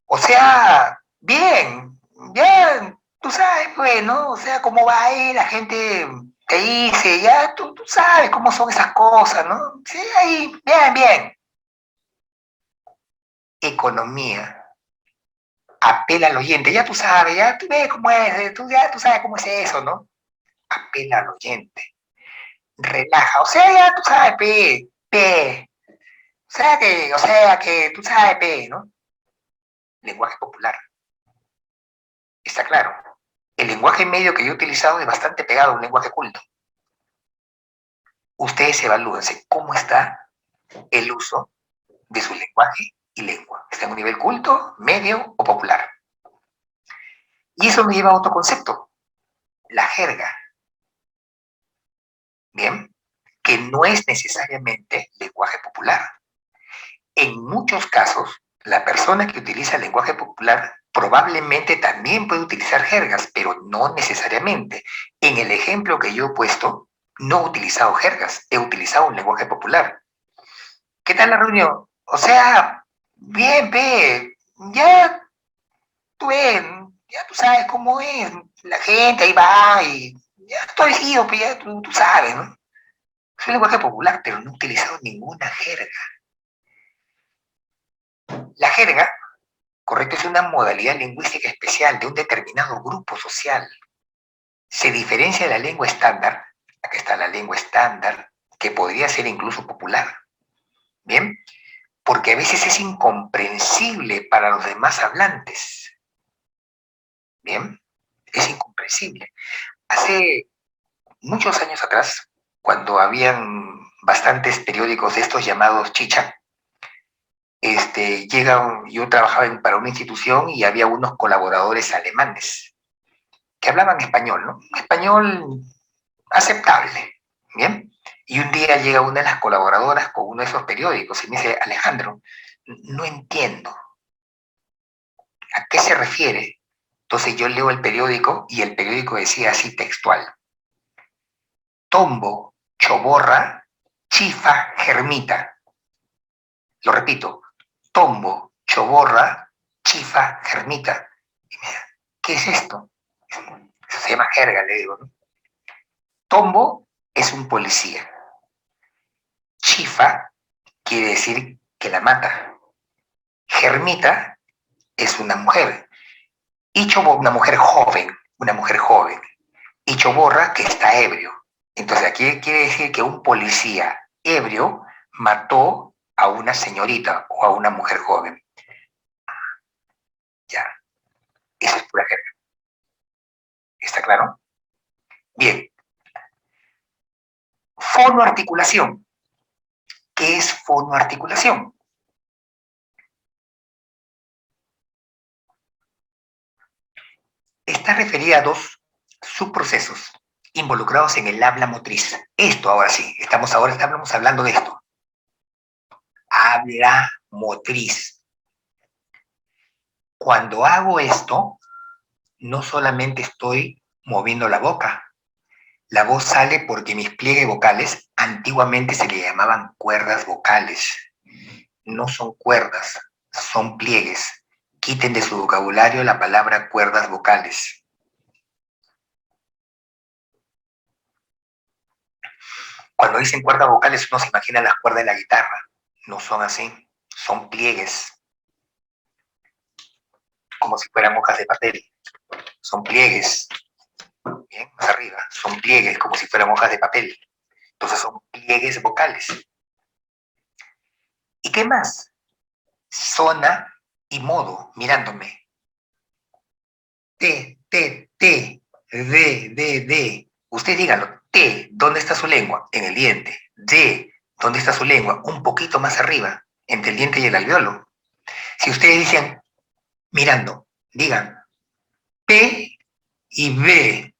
Speaker 1: O sea, bien, bien, tú sabes, pues, ¿no? O sea, cómo va ahí, la gente te dice, ya, tú sabes cómo son esas cosas, ¿no? Sí, ahí, bien, bien. Economía. Apela al oyente, ya tú sabes, ya tú ves cómo es, ya tú sabes cómo es eso, ¿no? Apela al oyente. Relaja, o sea, ya tú sabes, o sea que, tú sabes, ¿no? Lenguaje popular. Está claro. El lenguaje medio que yo he utilizado es bastante pegado a un lenguaje culto. Ustedes evalúense cómo está el uso de su lenguaje y lengua. ¿Está en un nivel culto, medio o popular? Y eso me lleva a otro concepto, la jerga. Bien, que no es necesariamente lenguaje popular. En muchos casos, la persona que utiliza el lenguaje popular probablemente también puede utilizar jergas, pero no necesariamente. En el ejemplo que yo he puesto, no he utilizado jergas, he utilizado un lenguaje popular. ¿Qué tal la reunión? O sea, bien, ya tú ves, ya tú sabes cómo es, la gente ahí va y ya estoy decidido, ya tú sabes, ¿no? Es un lenguaje popular, pero no he utilizado ninguna jerga. La jerga, correcto, es una modalidad lingüística especial de un determinado grupo social. Se diferencia de la lengua estándar, acá está la lengua estándar, que podría ser incluso popular, ¿bien? Porque a veces es incomprensible para los demás hablantes, ¿bien? Es incomprensible. Hace muchos años atrás, cuando habían bastantes periódicos de estos llamados chicha, yo trabajaba para una institución y había unos colaboradores alemanes que hablaban español, ¿no? Español aceptable, ¿bien? Y un día llega una de las colaboradoras con uno de esos periódicos y me dice, Alejandro, no entiendo, ¿a qué se refiere? Entonces yo leo el periódico y el periódico decía así textual, Tombo, Choborra, Chifa, Germita. Lo repito, Tombo, Choborra, Chifa, Germita. Y me da, ¿qué es esto? Eso se llama jerga, le digo, ¿no? Tombo es un policía. Chifa quiere decir que la mata. Germita es una mujer. Y Choborra, una mujer joven, una mujer joven. Y Choborra, que está ebrio. Entonces aquí quiere decir que un policía ebrio mató a una señorita o a una mujer joven. Ya, eso es pura jerga. ¿Está claro? Bien. Fonoarticulación. ¿Qué es fonoarticulación? Está referida a dos subprocesos involucrados en el habla motriz. Esto ahora sí, estamos hablando de esto. Habla motriz. Cuando hago esto, no solamente estoy moviendo la boca. La voz sale porque mis pliegues vocales antiguamente se le llamaban cuerdas vocales. No son cuerdas, son pliegues. Quiten de su vocabulario la palabra cuerdas vocales. Cuando dicen cuerdas vocales, uno se imagina las cuerdas de la guitarra. No son así, son pliegues. Como si fueran hojas de papel. Son pliegues. Bien, más arriba. Son pliegues, como si fueran hojas de papel. Entonces son pliegues vocales. ¿Y qué más? Zona y modo, mirándome. T, T, T, D, D, D. Usted díganlo. T, ¿dónde está su lengua? En el diente. D, ¿dónde está su lengua? Un poquito más arriba, entre el diente y el alveolo. Si ustedes dicen, mirando, digan, P y B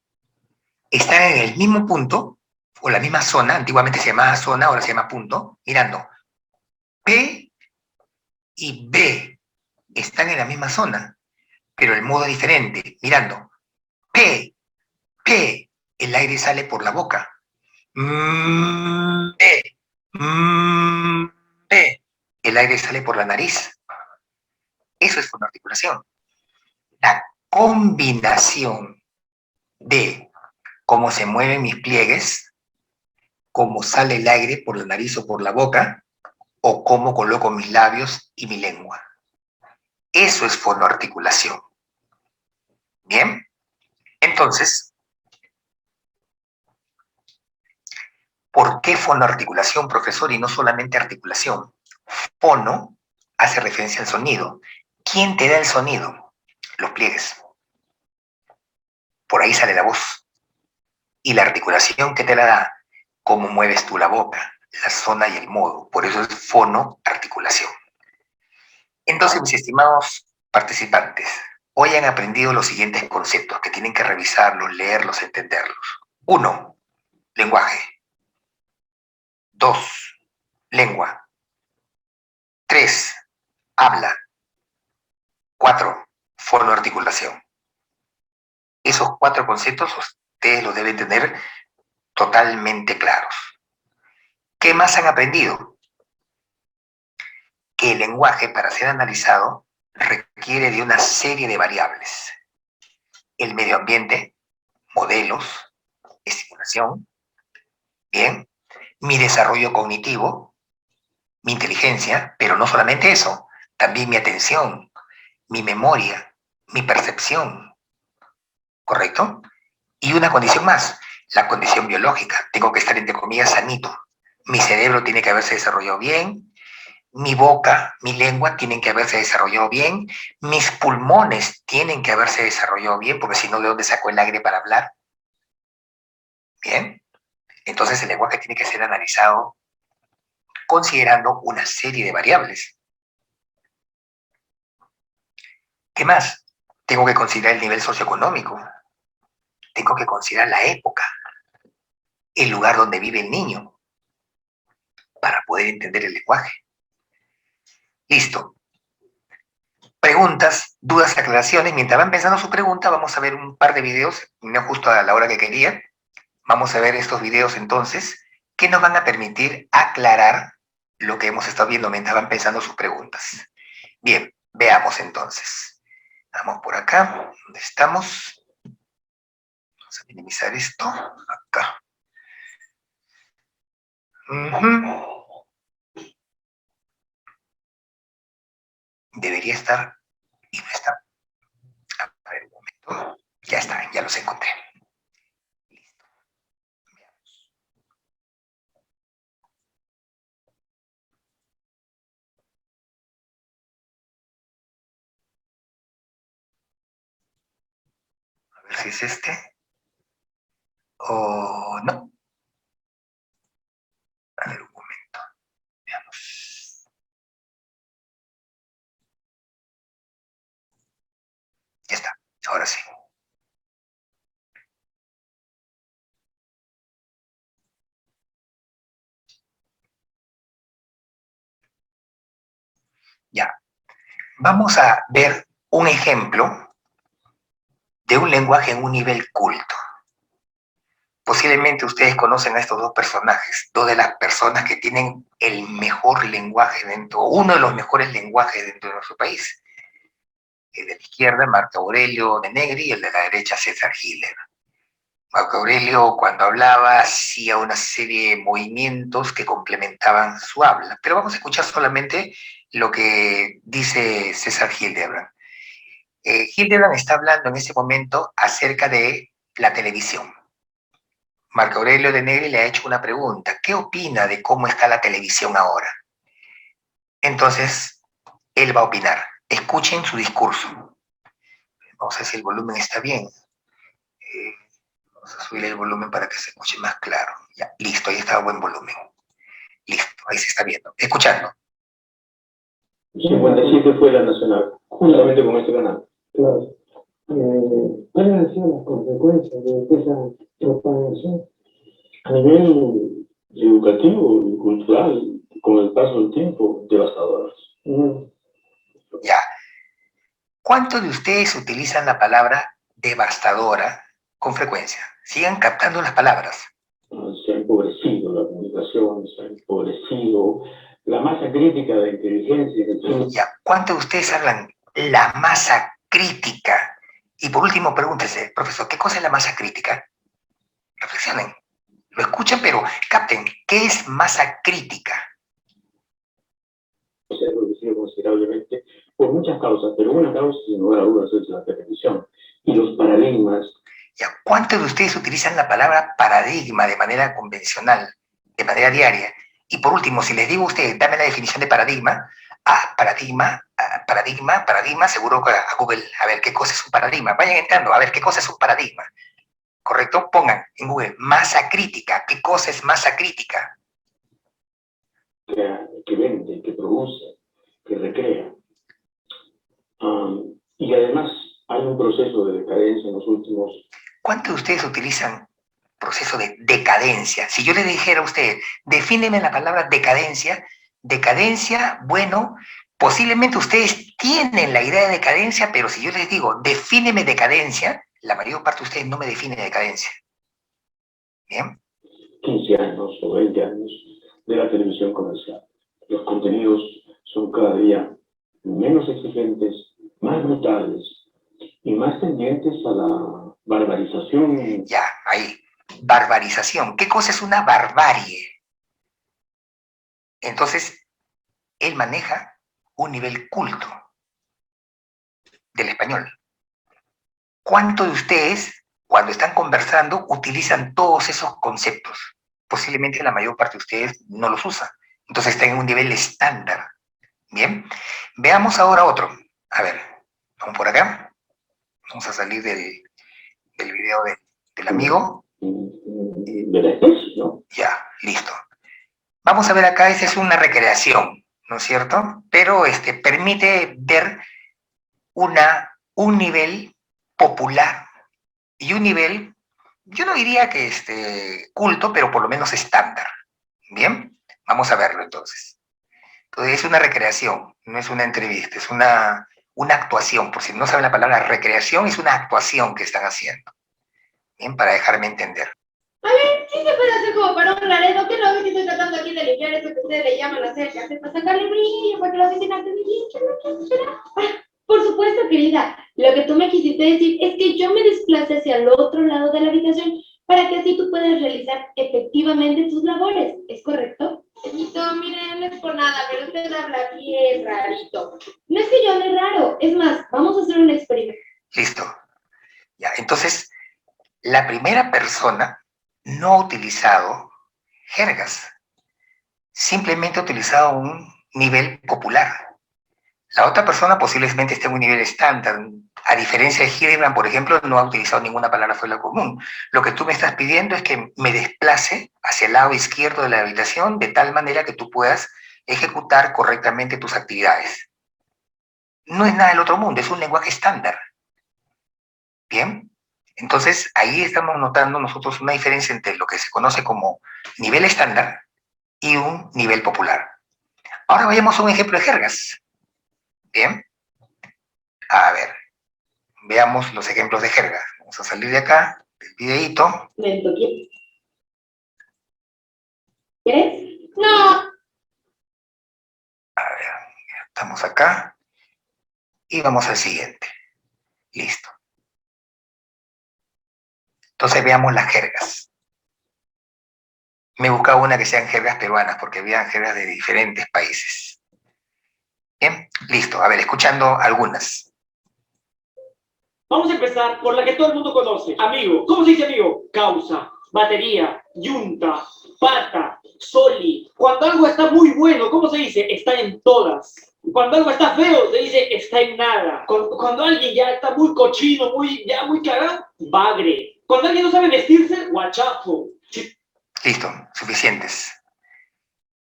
Speaker 1: están en el mismo punto, o la misma zona, antiguamente se llamaba zona, ahora se llama punto, mirando. P y B están en la misma zona, pero el modo es diferente, mirando. P, P, el aire sale por la boca. P, P, el aire sale por la nariz. Eso es fonoarticulación. La combinación de cómo se mueven mis pliegues, cómo sale el aire por la nariz o por la boca, o cómo coloco mis labios y mi lengua. Eso es fonoarticulación. Bien, entonces, ¿por qué fonoarticulación, profesor, y no solamente articulación? Fono hace referencia al sonido. ¿Quién te da el sonido? Los pliegues. Por ahí sale la voz. Y la articulación que te la da, cómo mueves tú la boca, la zona y el modo. Por eso es fonoarticulación. Entonces, mis estimados participantes, hoy han aprendido los siguientes conceptos que tienen que revisarlos, leerlos, entenderlos. 1. Lenguaje. 2. Lengua. 3. Habla. 4. Fonoarticulación. Esos 4 conceptos ustedes los deben tener totalmente claros. ¿Qué más han aprendido? Que el lenguaje, para ser analizado, requiere de una serie de variables. El medio ambiente, modelos, estimulación, bien, mi desarrollo cognitivo, mi inteligencia, pero no solamente eso, también mi atención, mi memoria, mi percepción, ¿correcto? Y una condición más, la condición biológica. Tengo que estar, entre comillas, sanito. Mi cerebro tiene que haberse desarrollado bien, mi boca, mi lengua tienen que haberse desarrollado bien, mis pulmones tienen que haberse desarrollado bien, porque si no, ¿de dónde saco el aire para hablar? Bien, entonces el lenguaje tiene que ser analizado considerando una serie de variables. ¿Qué más? Tengo que considerar el nivel socioeconómico, tengo que considerar la época, el lugar donde vive el niño, para poder entender el lenguaje. Listo. Preguntas, dudas, aclaraciones. Mientras van pensando su pregunta, vamos a ver un par de videos, no justo a la hora que quería. Vamos a ver estos videos entonces, que nos van a permitir aclarar lo que hemos estado viendo mientras van pensando sus preguntas. Bien, veamos entonces. Vamos por acá, ¿dónde estamos? Vamos a minimizar esto, acá. Debería estar, y no está. A ver, un momento. Ya está, ya los encontré. Listo. Veamos. A ver si es este. ¿O no? A ver un momento. Veamos. Ya está. Ahora sí. Ya. Vamos a ver un ejemplo de un lenguaje en un nivel culto. Posiblemente ustedes conocen a estos dos personajes, dos de las personas que tienen el mejor lenguaje dentro, uno de los mejores lenguajes dentro de nuestro país. El de la izquierda, Marco Aurelio de Negri, y el de la derecha, César Hitler. Marco Aurelio, cuando hablaba, hacía una serie de movimientos que complementaban su habla. Pero vamos a escuchar solamente lo que dice César Hildebrand. Hildebrand está hablando en ese momento acerca de la televisión. Marco Aurelio de Negri le ha hecho una pregunta. ¿Qué opina de cómo está la televisión ahora? Entonces, él va a opinar. Escuchen su discurso. Vamos a ver si el volumen está bien. Vamos a subir el volumen para que se escuche más claro. Ya, listo, ahí está a buen volumen. Listo, ahí se está viendo. Escuchando.
Speaker 7: 57 fue la nacional, juntamente con este canal. Claro. ¿Cuáles han sido las consecuencias de esa propagación? A nivel educativo y cultural, con el paso del tiempo, devastadoras.
Speaker 1: Ya. ¿Cuántos de ustedes utilizan la palabra devastadora con frecuencia? Sigan captando las palabras.
Speaker 7: Se ha empobrecido la comunicación, se ha empobrecido la masa crítica de inteligencia.
Speaker 1: Ya. ¿Cuántos de ustedes hablan la masa crítica? Y por último, pregúntese, profesor, ¿qué cosa es la masa crítica? Reflexionen. Lo escuchan, pero capten, ¿qué es masa crítica?
Speaker 7: Se ha reducido considerablemente por muchas causas, pero una causa, sin lugar a dudas, es la televisión. Y los paradigmas.
Speaker 1: Ya, ¿cuántos de ustedes utilizan la palabra paradigma de manera convencional, de manera diaria? Y por último, si les digo a ustedes, dame la definición de paradigma, paradigma, seguro a Google, a ver qué cosa es un paradigma. Vayan entrando, a ver qué cosa es un paradigma. ¿Correcto? Pongan en Google masa crítica. ¿Qué cosa es masa crítica?
Speaker 7: Que vende, que produce, que recrea. Y además hay un proceso de decadencia en los últimos...
Speaker 1: ¿Cuántos de ustedes utilizan proceso de decadencia? Si yo le dijera a usted, defíneme la palabra decadencia, bueno, posiblemente ustedes tienen la idea de decadencia, pero si yo les digo, defíneme decadencia, la mayor parte de ustedes no me define decadencia. ¿Bien?
Speaker 7: 15 años o 20 años de la televisión comercial. Los contenidos son cada día menos exigentes, más brutales y más tendientes a la barbarización.
Speaker 1: Ya, ahí. Barbarización. ¿Qué cosa es una barbarie? Entonces, él maneja un nivel culto del español. ¿Cuántos de ustedes, cuando están conversando, utilizan todos esos conceptos? Posiblemente la mayor parte de ustedes no los usa. Entonces están en un nivel estándar. Bien. Veamos ahora otro. A ver, vamos por acá. Vamos a salir del video del amigo.
Speaker 7: De la especie, ¿no?
Speaker 1: Ya, listo. Vamos a ver acá, esa es una recreación, ¿no es cierto? Pero permite ver un nivel popular y un nivel, yo no diría que culto, pero por lo menos estándar. ¿Bien? Vamos a verlo entonces. Entonces es una recreación, no es una entrevista, es una actuación. Por si no saben la palabra recreación, es una actuación que están haciendo. Bien, para dejarme entender.
Speaker 8: A ver, sí se puede hacer como para un Laredo, que no ves que estoy tratando aquí de limpiar eso que ustedes le llaman hacer, que hace para sacarle brillo, para que la oficina esté bien. Por supuesto, querida, lo que tú me quisiste decir es que yo me desplace hacia el otro lado de la habitación para que así tú puedas realizar efectivamente tus labores, ¿es correcto? Señorito, mire, no es por nada, pero usted habla bien rarito. No es que yo hable raro, es más, vamos a hacer un experimento.
Speaker 1: Listo. Ya, entonces, la primera persona no ha utilizado jergas, simplemente ha utilizado un nivel popular. La otra persona posiblemente esté en un nivel estándar. A diferencia de Hildebrand, por ejemplo, no ha utilizado ninguna palabra fuera de lo común. Lo que tú me estás pidiendo es que me desplace hacia el lado izquierdo de la habitación de tal manera que tú puedas ejecutar correctamente tus actividades. No es nada del otro mundo, es un lenguaje estándar. ¿Bien? Entonces, ahí estamos notando nosotros una diferencia entre lo que se conoce como nivel estándar y un nivel popular. Ahora vayamos a un ejemplo de jergas. Bien. A ver, veamos los ejemplos de jergas. Vamos a salir de acá, del videíto.
Speaker 8: ¿Quieres? No.
Speaker 1: A ver, estamos acá. Y vamos al siguiente. Listo. Entonces veamos las jergas. Me he buscado una que sean jergas peruanas, porque vean jergas de diferentes países. Bien, listo. A ver, escuchando algunas.
Speaker 9: Vamos a empezar por la que todo el mundo conoce. Amigo. ¿Cómo se dice amigo? Causa, batería, yunta, pata, soli. Cuando algo está muy bueno, ¿cómo se dice? Está en todas. Cuando algo está feo, se dice está en nada. Cuando alguien ya está muy cochino, muy cagado, bagre. Cuando alguien no sabe vestirse, guachafo.
Speaker 1: Listo, suficientes.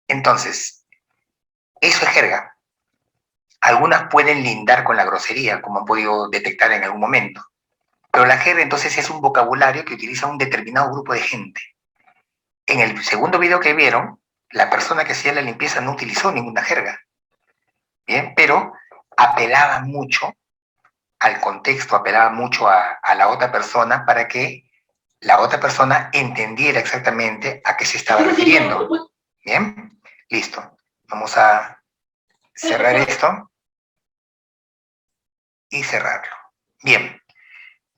Speaker 1: Entonces, eso es jerga. Algunas pueden lindar con la grosería, como han podido detectar en algún momento. Pero la jerga entonces es un vocabulario que utiliza un determinado grupo de gente. En el segundo video que vieron, la persona que hacía la limpieza no utilizó ninguna jerga. Bien, pero apelaba mucho al contexto, apelaba mucho a la otra persona para que la otra persona entendiera exactamente a qué se estaba refiriendo. Bien, listo. Vamos a cerrar esto y cerrarlo. Bien,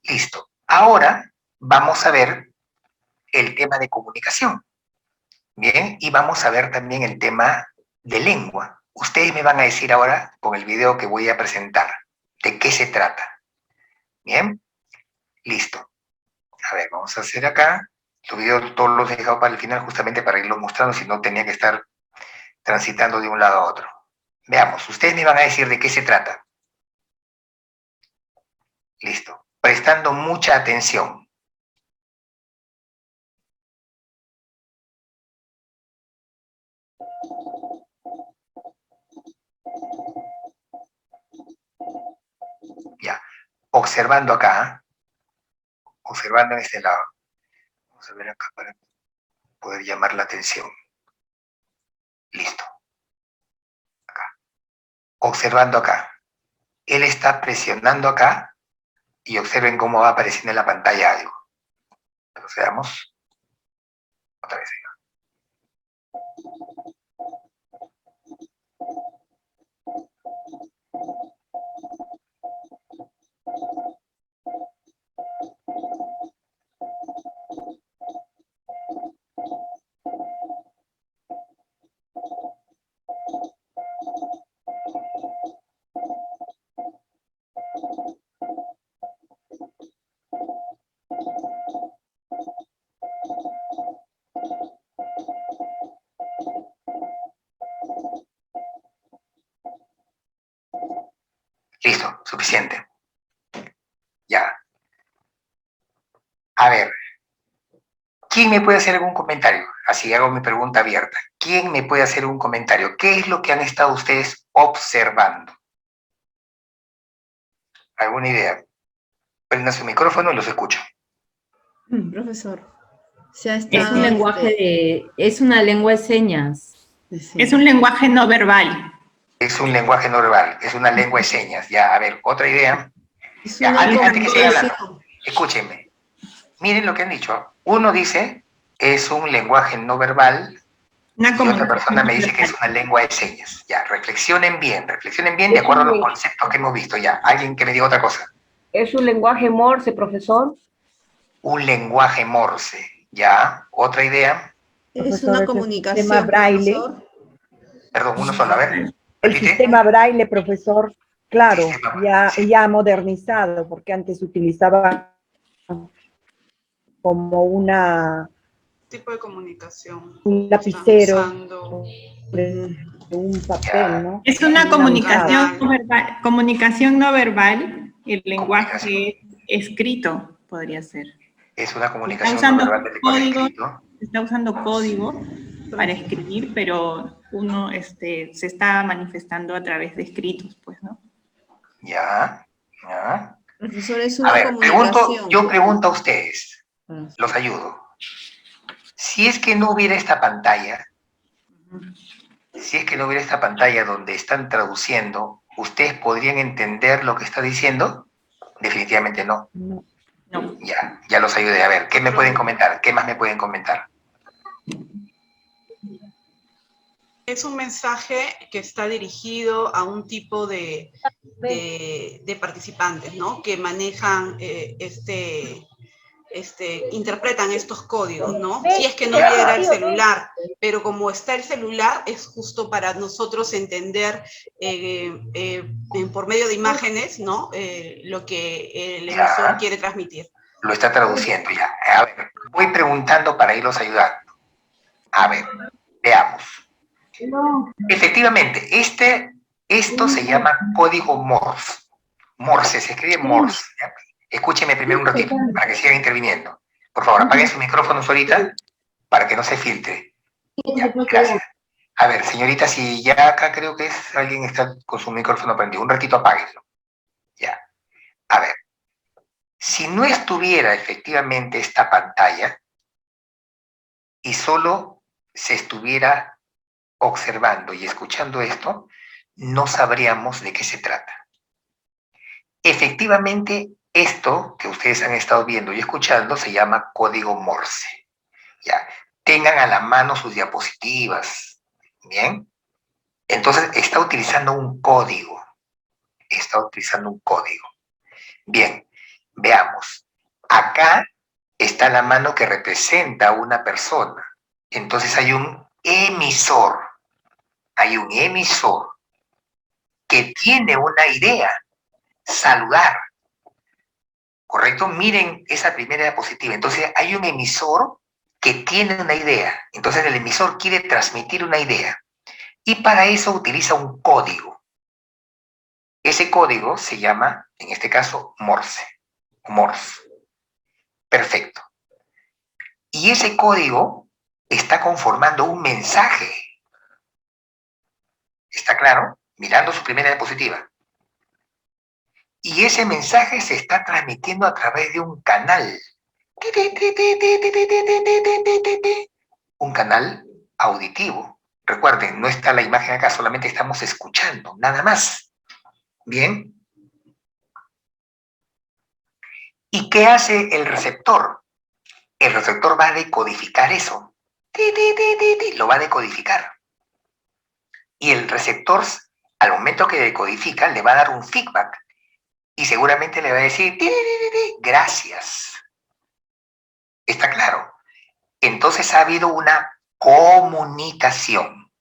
Speaker 1: listo. Ahora vamos a ver el tema de comunicación. Bien, y vamos a ver también el tema de lengua. Ustedes me van a decir ahora, con el video que voy a presentar, de qué se trata. Bien, listo. A ver, vamos a hacer acá. Los videos todos los he dejado para el final justamente para irlos mostrando, si no tenía que estar transitando de un lado a otro. Veamos, ustedes me van a decir de qué se trata. Listo. Prestando mucha atención. Ya. Observando acá. Observando en este lado. Vamos a ver acá para poder llamar la atención. Listo. Acá. Observando acá. Él está presionando acá y observen cómo va apareciendo en la pantalla algo. Entonces veamos. Otra vez. Listo, suficiente. Ya. A ver, ¿quién me puede hacer algún comentario? Así hago mi pregunta abierta. ¿Quién me puede hacer un comentario? ¿Qué es lo que han estado ustedes observando? ¿Alguna idea? Prendan su micrófono y los escucho.
Speaker 10: Profesor, se ha
Speaker 2: Es
Speaker 10: estado,
Speaker 2: un
Speaker 3: lenguaje es una lengua de señas.
Speaker 2: Es un lenguaje no verbal.
Speaker 1: Es un lenguaje no verbal, es una lengua de señas. Ya, a ver, otra idea.
Speaker 10: es
Speaker 1: Ya,
Speaker 10: una
Speaker 1: antes que siga hablando,
Speaker 10: comunicación.
Speaker 1: escúchenme. Miren lo que han dicho. Uno dice, es un lenguaje no verbal, y otra persona me dice que es una lengua de señas. Ya, reflexionen bien de acuerdo a los conceptos que hemos visto. Ya, alguien que me diga otra cosa.
Speaker 3: ¿Es un lenguaje Morse, profesor?
Speaker 1: Un lenguaje Morse. Ya, otra idea.
Speaker 10: Es
Speaker 4: Profesor,
Speaker 10: una
Speaker 4: el
Speaker 10: comunicación,
Speaker 4: sistema braille.
Speaker 10: profesor.
Speaker 1: Perdón, uno solo, a ver.
Speaker 4: El
Speaker 1: ¿Repite?
Speaker 4: sistema braille, profesor, claro,
Speaker 1: Sistema braille, sí.
Speaker 4: ya modernizado, porque antes se utilizaba como una
Speaker 11: Tipo de comunicación.
Speaker 4: un lapicero.
Speaker 11: Están usando
Speaker 4: un
Speaker 1: Ya.
Speaker 4: papel, ¿no?
Speaker 2: Es una
Speaker 4: Un
Speaker 2: comunicación
Speaker 4: laminado.
Speaker 2: no verbal, comunicación no verbal, el lenguaje
Speaker 1: Comunicación.
Speaker 2: escrito podría ser.
Speaker 1: Es una
Speaker 2: Está
Speaker 1: comunicación no
Speaker 2: usando
Speaker 1: verbal del lenguaje
Speaker 2: código,
Speaker 1: escrito.
Speaker 2: está usando código para escribir, pero uno se está manifestando a través de escritos, pues, ¿no?
Speaker 1: Ya, ya.
Speaker 10: Profesor, es
Speaker 1: A
Speaker 10: una
Speaker 1: ver,
Speaker 10: comunicación.
Speaker 1: yo pregunto a ustedes,
Speaker 10: Ah.
Speaker 1: los ayudo. Si es que no hubiera esta pantalla, donde están traduciendo, ¿ustedes podrían entender lo que está diciendo? Definitivamente no.
Speaker 4: No.
Speaker 2: No.
Speaker 1: Ya los ayudé. A ver, ¿qué me pueden comentar? ¿Qué más me pueden comentar?
Speaker 11: Es un mensaje que está dirigido a un tipo de participantes, ¿no? Que manejan, interpretan estos códigos, ¿no? Si es que no hubiera el celular, pero como está el celular, es justo para nosotros entender por medio de imágenes, ¿no? Lo que el emisor quiere transmitir.
Speaker 1: Lo está traduciendo ya. A ver, voy preguntando para irlos ayudando. A ver, veamos. Efectivamente, esto se llama código Morse. Morse, se escribe Morse. Escúcheme primero un ratito para que sigan interviniendo. Por favor, apaguen sus micrófonos ahorita para que no se filtre. Ya, gracias. A ver, señorita, si ya acá creo que alguien está con su micrófono prendido, un ratito apáguenlo. Ya. A ver, si no estuviera efectivamente esta pantalla y solo se estuviera observando y escuchando esto, no sabríamos de qué se trata. Efectivamente, esto que ustedes han estado viendo y escuchando se llama código Morse. Ya, tengan a la mano sus diapositivas. Bien. Entonces, está utilizando un código. Bien, veamos. Acá está la mano que representa a una persona. Entonces hay un emisor. Que tiene una idea. Saludar. ¿Correcto? Miren esa primera diapositiva. Entonces hay un emisor que tiene una idea. Entonces el emisor quiere transmitir una idea. Y para eso utiliza un código. Ese código se llama, en este caso, Morse. Morse. Perfecto. Y ese código está conformando un mensaje. ¿Está claro? Mirando su primera diapositiva. Y ese mensaje se está transmitiendo a través de un canal. Un canal auditivo. Recuerden, no está la imagen acá, solamente estamos escuchando, nada más. ¿Bien? ¿Y qué hace el receptor? El receptor va a decodificar eso. Lo va a decodificar. Y el receptor, al momento que decodifica, le va a dar un feedback. Y seguramente le va a decir, gracias. ¿Está claro? Entonces ha habido una comunicación.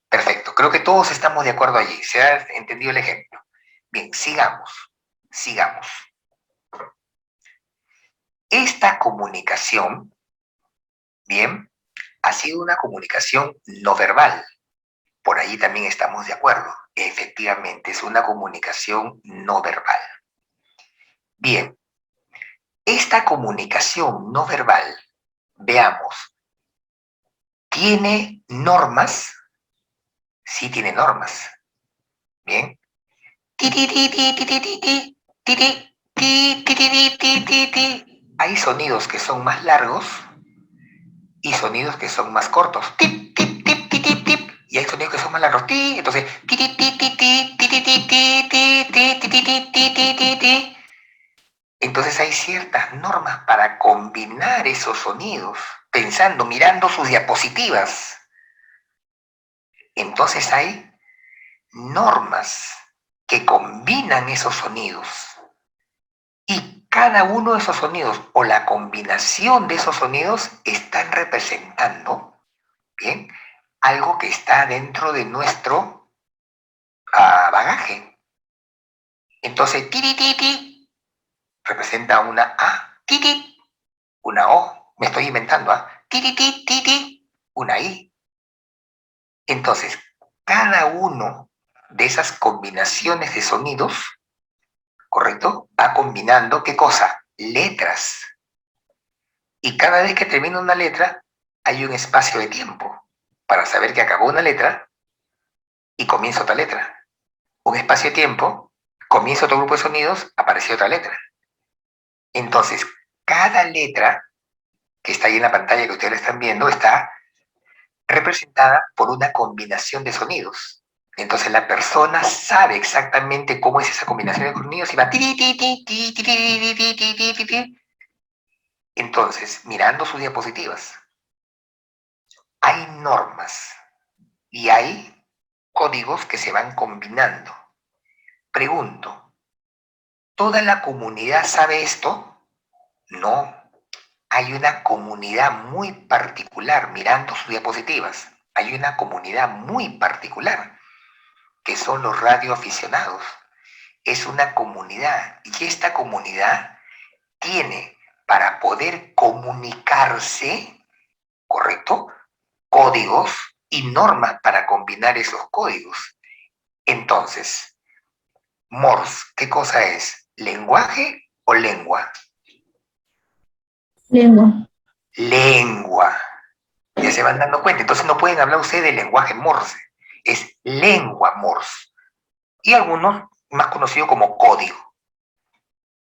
Speaker 1: Perfecto. Creo que todos estamos de acuerdo allí. ¿Se ha entendido el ejemplo? Bien, sigamos. Esta comunicación, bien, ha sido una comunicación no verbal. Por ahí también estamos de acuerdo. Efectivamente, es una comunicación no verbal. Bien, esta comunicación no verbal, veamos, ¿tiene normas? Sí tiene normas. Bien. Hay sonidos que son más largos y sonidos que son más cortos. Tip, tip, tip, tip, tip, tip. Y hay sonidos que son más largos. Entonces, entonces hay ciertas normas para combinar esos sonidos, pensando, mirando sus diapositivas. Entonces hay normas que combinan esos sonidos. Y cada uno de esos sonidos o la combinación de esos sonidos están representando, ¿bien?, algo que está dentro de nuestro bagaje. Entonces, ti representa una A, ti, una O, me estoy inventando, ti, una I. Entonces, cada uno de esas combinaciones de sonidos, ¿correcto? Va combinando, ¿qué cosa? Letras. Y cada vez que termina una letra, hay un espacio de tiempo para saber que acabó una letra y comienza otra letra. Un espacio de tiempo, comienza otro grupo de sonidos, aparece otra letra. Entonces, cada letra que está ahí en la pantalla que ustedes están viendo está representada por una combinación de sonidos. Entonces la persona sabe exactamente cómo es esa combinación de sonidos y va ti, ti, ti, ti, ti, ti, ti, ti, ti, ti, ti. Entonces, mirando sus diapositivas, hay normas y hay códigos que se van combinando. Pregunto, ¿toda la comunidad sabe esto? No. Hay una comunidad muy particular, mirando sus diapositivas. Hay una comunidad muy particular, que son los radioaficionados. Es una comunidad, y esta comunidad tiene, para poder comunicarse, ¿correcto?, códigos y normas para combinar esos códigos. Entonces, Morse, ¿qué cosa es? ¿Lenguaje o lengua?
Speaker 5: Lengua.
Speaker 1: Lengua. Ya se van dando cuenta. Entonces no pueden hablar ustedes de lenguaje Morse. Es lengua Morse. Y algunos más conocido como código.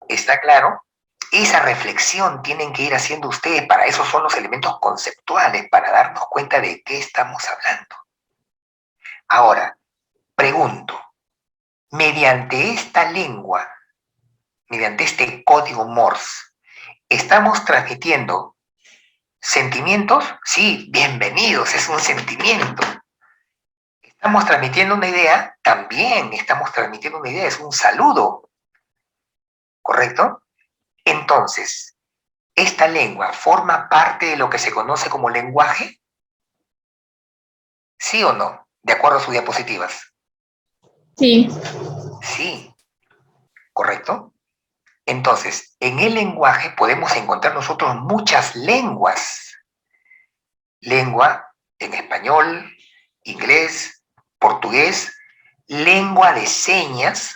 Speaker 1: ¿Está claro? Esa reflexión tienen que ir haciendo ustedes. Para eso son los elementos conceptuales, para darnos cuenta de qué estamos hablando. Ahora, pregunto, mediante esta lengua, mediante este código Morse, ¿estamos transmitiendo sentimientos? Sí, bienvenidos, es un sentimiento. ¿Estamos transmitiendo una idea? También estamos transmitiendo una idea, es un saludo. ¿Correcto? Entonces, ¿esta lengua forma parte de lo que se conoce como lenguaje? ¿Sí o no? De acuerdo a sus diapositivas.
Speaker 6: Sí.
Speaker 1: Sí. ¿Correcto? Entonces, en el lenguaje podemos encontrar nosotros muchas lenguas. Lengua en español, inglés, portugués, lengua de señas,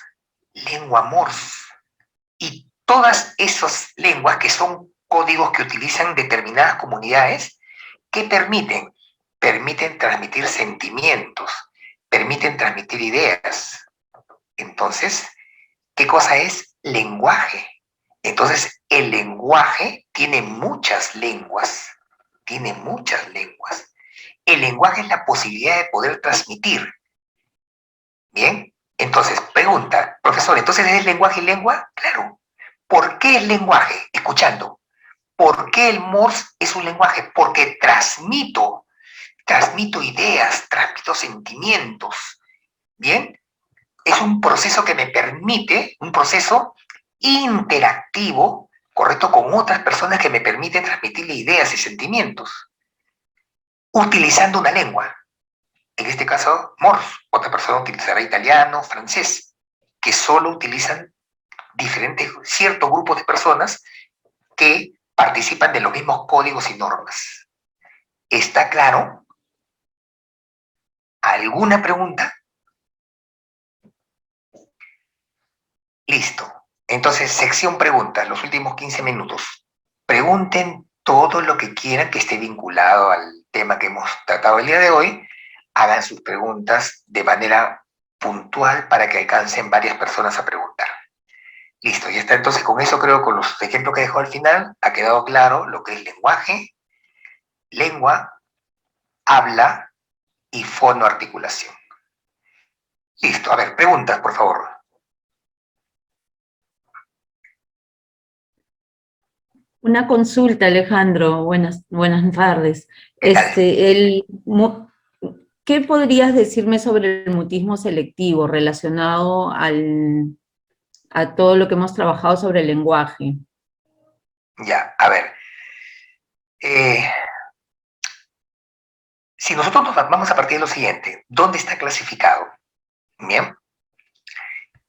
Speaker 1: lengua Morse. Y todas esas lenguas que son códigos que utilizan determinadas comunidades, ¿qué permiten? Permiten transmitir sentimientos, permiten transmitir ideas. Entonces, ¿qué cosa es lenguaje? Entonces, el lenguaje tiene muchas lenguas, tiene muchas lenguas. El lenguaje es la posibilidad de poder transmitir. ¿Bien? Entonces, pregunta, profesor, ¿entonces es lenguaje y lengua? Claro. ¿Por qué el lenguaje? Escuchando. ¿Por qué el Morse es un lenguaje? Porque transmito ideas, transmito sentimientos. ¿Bien? Es un proceso que me permite, un proceso interactivo, ¿correcto?, con otras personas que me permiten transmitirle ideas y sentimientos, utilizando una lengua. En este caso, Morse. Otra persona utilizará italiano, francés, que solo utilizan ciertos grupos de personas que participan de los mismos códigos y normas. ¿Está claro? ¿Alguna pregunta? Listo. Entonces, sección preguntas, los últimos 15 minutos. Pregunten todo lo que quieran que esté vinculado al tema que hemos tratado el día de hoy. Hagan sus preguntas de manera puntual para que alcancen varias personas a preguntar. Listo, ya está. Entonces, con eso creo, con los ejemplos que dejó al final, ha quedado claro lo que es lenguaje, lengua, habla y fonoarticulación. Listo. A ver, preguntas, por favor.
Speaker 12: Una consulta, Alejandro. Buenas tardes. ¿Qué podrías decirme sobre el mutismo selectivo relacionado a todo lo que hemos trabajado sobre el lenguaje?
Speaker 1: Ya, a ver. Si nosotros vamos a partir de lo siguiente, ¿dónde está clasificado? Bien.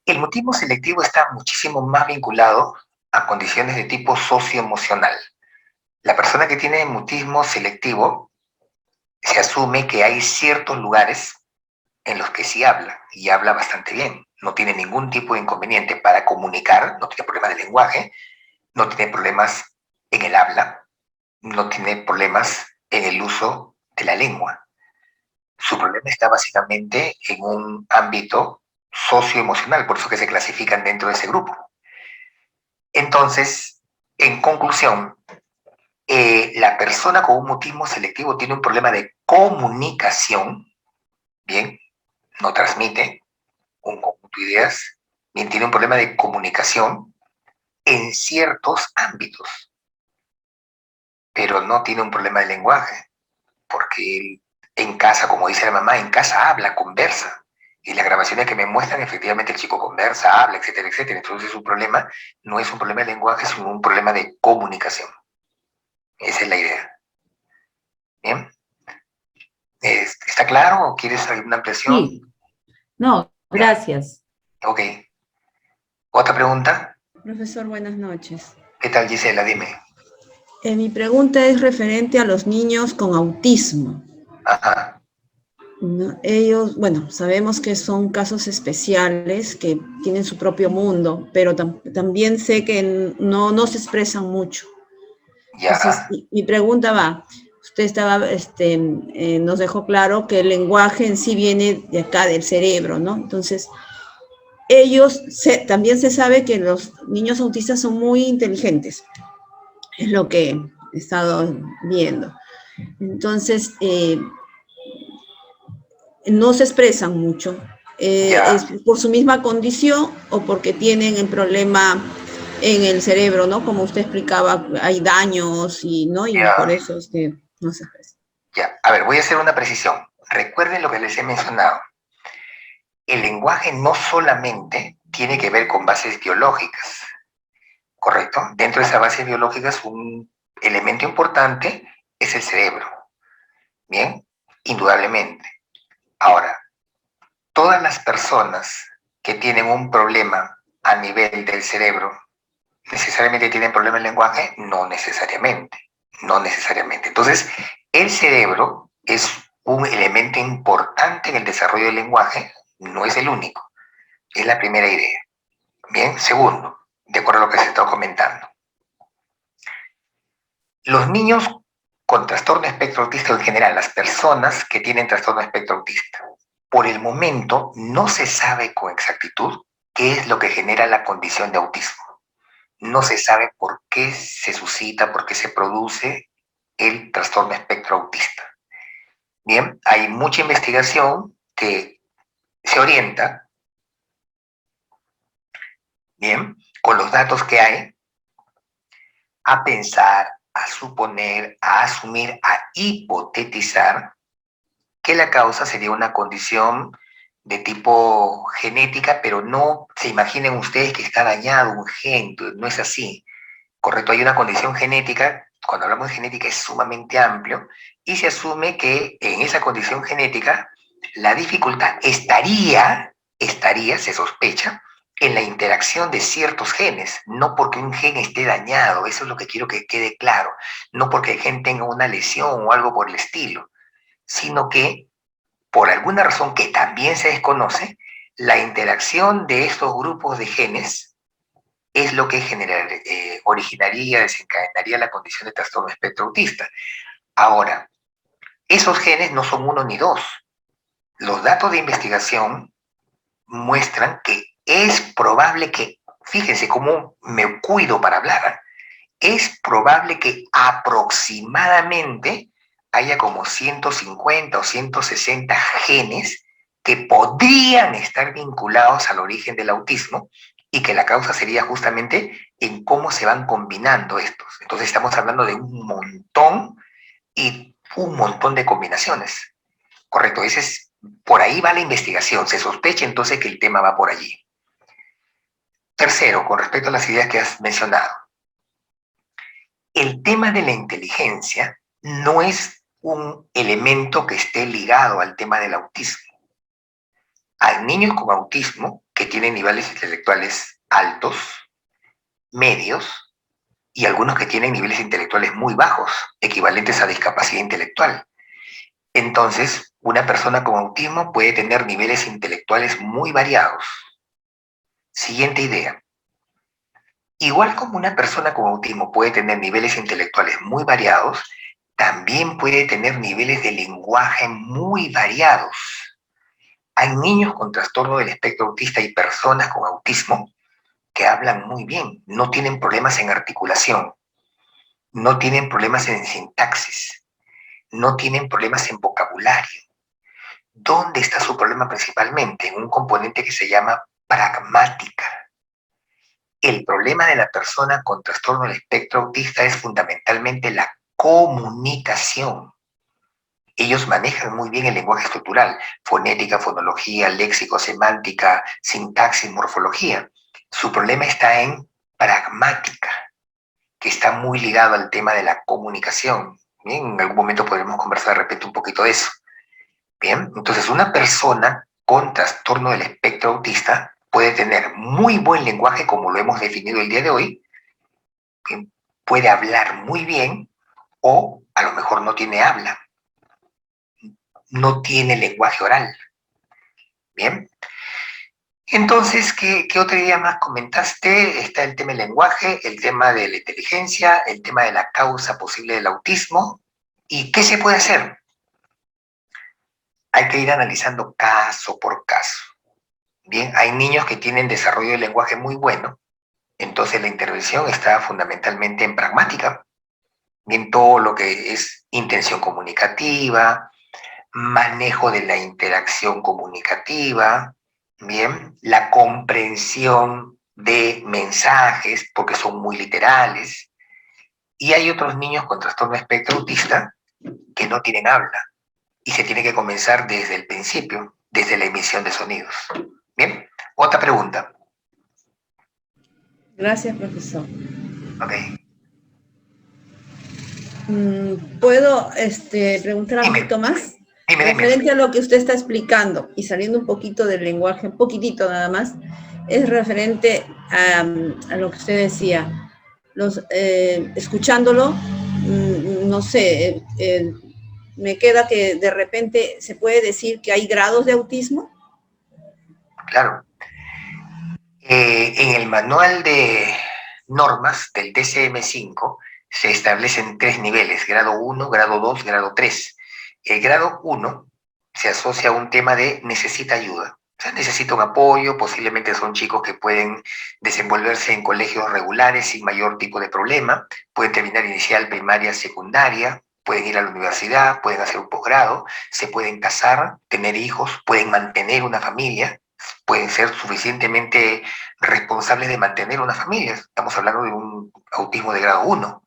Speaker 1: El mutismo selectivo está muchísimo más vinculado a condiciones de tipo socioemocional. La persona que tiene mutismo selectivo se asume que hay ciertos lugares en los que sí habla, y habla bastante bien. No tiene ningún tipo de inconveniente para comunicar, no tiene problemas de lenguaje, no tiene problemas en el habla, no tiene problemas en el uso de la lengua. Su problema está básicamente en un ámbito socioemocional, por eso que se clasifican dentro de ese grupo. Entonces, en conclusión, la persona con un mutismo selectivo tiene un problema de comunicación, bien, no transmite un conjunto de ideas, bien, tiene un problema de comunicación en ciertos ámbitos, pero no tiene un problema de lenguaje, porque él en casa, como dice la mamá, en casa habla, conversa, y las grabaciones que me muestran, efectivamente el chico conversa, habla, etcétera, etcétera. Entonces su problema no es un problema de lenguaje, sino un problema de comunicación. Esa es la idea. ¿Bien? ¿Está claro o quieres alguna ampliación?
Speaker 12: Sí. No, gracias.
Speaker 1: Ok. ¿Otra pregunta?
Speaker 10: Profesor, buenas noches.
Speaker 1: ¿Qué tal, Gisela? Dime.
Speaker 10: Mi pregunta es referente a los niños con autismo.
Speaker 1: Ajá.
Speaker 10: ¿No? Ellos, bueno, sabemos que son casos especiales, que tienen su propio mundo, pero también sé que no se expresan mucho.
Speaker 1: Ya.
Speaker 10: Entonces, mi pregunta va, usted estaba, nos dejó claro que el lenguaje en sí viene de acá, del cerebro, ¿no? Entonces, también se sabe que los niños autistas son muy inteligentes, es lo que he estado viendo. Entonces, no se expresan mucho. ¿Es por su misma condición o porque tienen el problema en el cerebro, ¿no? Como usted explicaba, hay daños y por eso es que no se expresan.
Speaker 1: Ya, a ver, voy a hacer una precisión. Recuerden lo que les he mencionado. El lenguaje no solamente tiene que ver con bases biológicas, ¿correcto? Dentro de esas bases biológicas, un elemento importante es el cerebro. Bien, indudablemente. Ahora, todas las personas que tienen un problema a nivel del cerebro, ¿necesariamente tienen problema en el lenguaje? No necesariamente, no necesariamente. Entonces, el cerebro es un elemento importante en el desarrollo del lenguaje, no es el único, es la primera idea. Bien, segundo, de acuerdo a lo que se está comentando. Los niños con trastorno espectro autista en general, las personas que tienen trastorno espectro autista, por el momento no se sabe con exactitud qué es lo que genera la condición de autismo. No se sabe por qué se suscita, por qué se produce el trastorno espectro autista. Bien, hay mucha investigación que se orienta, bien, con los datos que hay, a pensar, a suponer, a asumir, a hipotetizar que la causa sería una condición de tipo genética, pero no se imaginen ustedes que está dañado un gen, no es así. Correcto, hay una condición genética, cuando hablamos de genética es sumamente amplio, y se asume que en esa condición genética la dificultad estaría, se sospecha, en la interacción de ciertos genes, no porque un gen esté dañado, eso es lo que quiero que quede claro, no porque el gen tenga una lesión o algo por el estilo, sino que por alguna razón que también se desconoce, la interacción de estos grupos de genes es lo que originaría, desencadenaría la condición de trastorno espectro autista. Ahora, esos genes no son uno ni dos. Los datos de investigación muestran que es probable que, fíjense cómo me cuido para hablar, es probable que aproximadamente haya como 150 o 160 genes que podrían estar vinculados al origen del autismo y que la causa sería justamente en cómo se van combinando estos. Entonces estamos hablando de un montón y un montón de combinaciones. Correcto, por ahí va la investigación. Se sospecha entonces que el tema va por allí. Tercero, con respecto a las ideas que has mencionado. El tema de la inteligencia no es un elemento que esté ligado al tema del autismo. Hay niños con autismo que tienen niveles intelectuales altos, medios, y algunos que tienen niveles intelectuales muy bajos, equivalentes a discapacidad intelectual. Entonces, una persona con autismo puede tener niveles intelectuales muy variados. Siguiente idea. Igual como una persona con autismo puede tener niveles intelectuales muy variados, también puede tener niveles de lenguaje muy variados. Hay niños con trastorno del espectro autista y personas con autismo que hablan muy bien, no tienen problemas en articulación, no tienen problemas en sintaxis, no tienen problemas en vocabulario. ¿Dónde está su problema principalmente? En un componente que se llama pragmática. El problema de la persona con trastorno del espectro autista es fundamentalmente la comunicación. Ellos manejan muy bien el lenguaje estructural, fonética, fonología, léxico, semántica, sintaxis, morfología. Su problema está en pragmática, que está muy ligado al tema de la comunicación. Bien, en algún momento podremos conversar de repente un poquito de eso. Bien, entonces una persona con trastorno del espectro autista puede tener muy buen lenguaje, como lo hemos definido el día de hoy, puede hablar muy bien, o a lo mejor no tiene habla, no tiene lenguaje oral. Bien, entonces, ¿qué otra idea más comentaste? Está el tema del lenguaje, el tema de la inteligencia, el tema de la causa posible del autismo. ¿Y qué se puede hacer? Hay que ir analizando caso por caso. Bien, hay niños que tienen desarrollo del lenguaje muy bueno, entonces la intervención está fundamentalmente en pragmática. Bien, todo lo que es intención comunicativa, manejo de la interacción comunicativa, bien, la comprensión de mensajes, porque son muy literales. Y hay otros niños con trastorno espectro autista que no tienen habla, y se tiene que comenzar desde el principio, desde la emisión de sonidos. Bien, otra pregunta.
Speaker 10: Gracias, profesor.
Speaker 1: Ok.
Speaker 10: ¿Puedo preguntar un poquito más? Referente a lo que usted está explicando y saliendo un poquito del lenguaje, un poquitito nada más, es referente a lo que usted decía. Escuchándolo, no sé, me queda que de repente se puede decir que hay grados de autismo.
Speaker 1: Claro. En el manual de normas del DSM-5 se establecen 3 niveles, grado 1, grado 2, grado 3. El grado 1 se asocia a un tema de necesita ayuda. O sea, necesita un apoyo, posiblemente son chicos que pueden desenvolverse en colegios regulares sin mayor tipo de problema, pueden terminar inicial, primaria, secundaria, pueden ir a la universidad, pueden hacer un posgrado, se pueden casar, tener hijos, pueden mantener una familia, pueden ser suficientemente responsables de mantener una familia. Estamos hablando de un autismo de grado 1,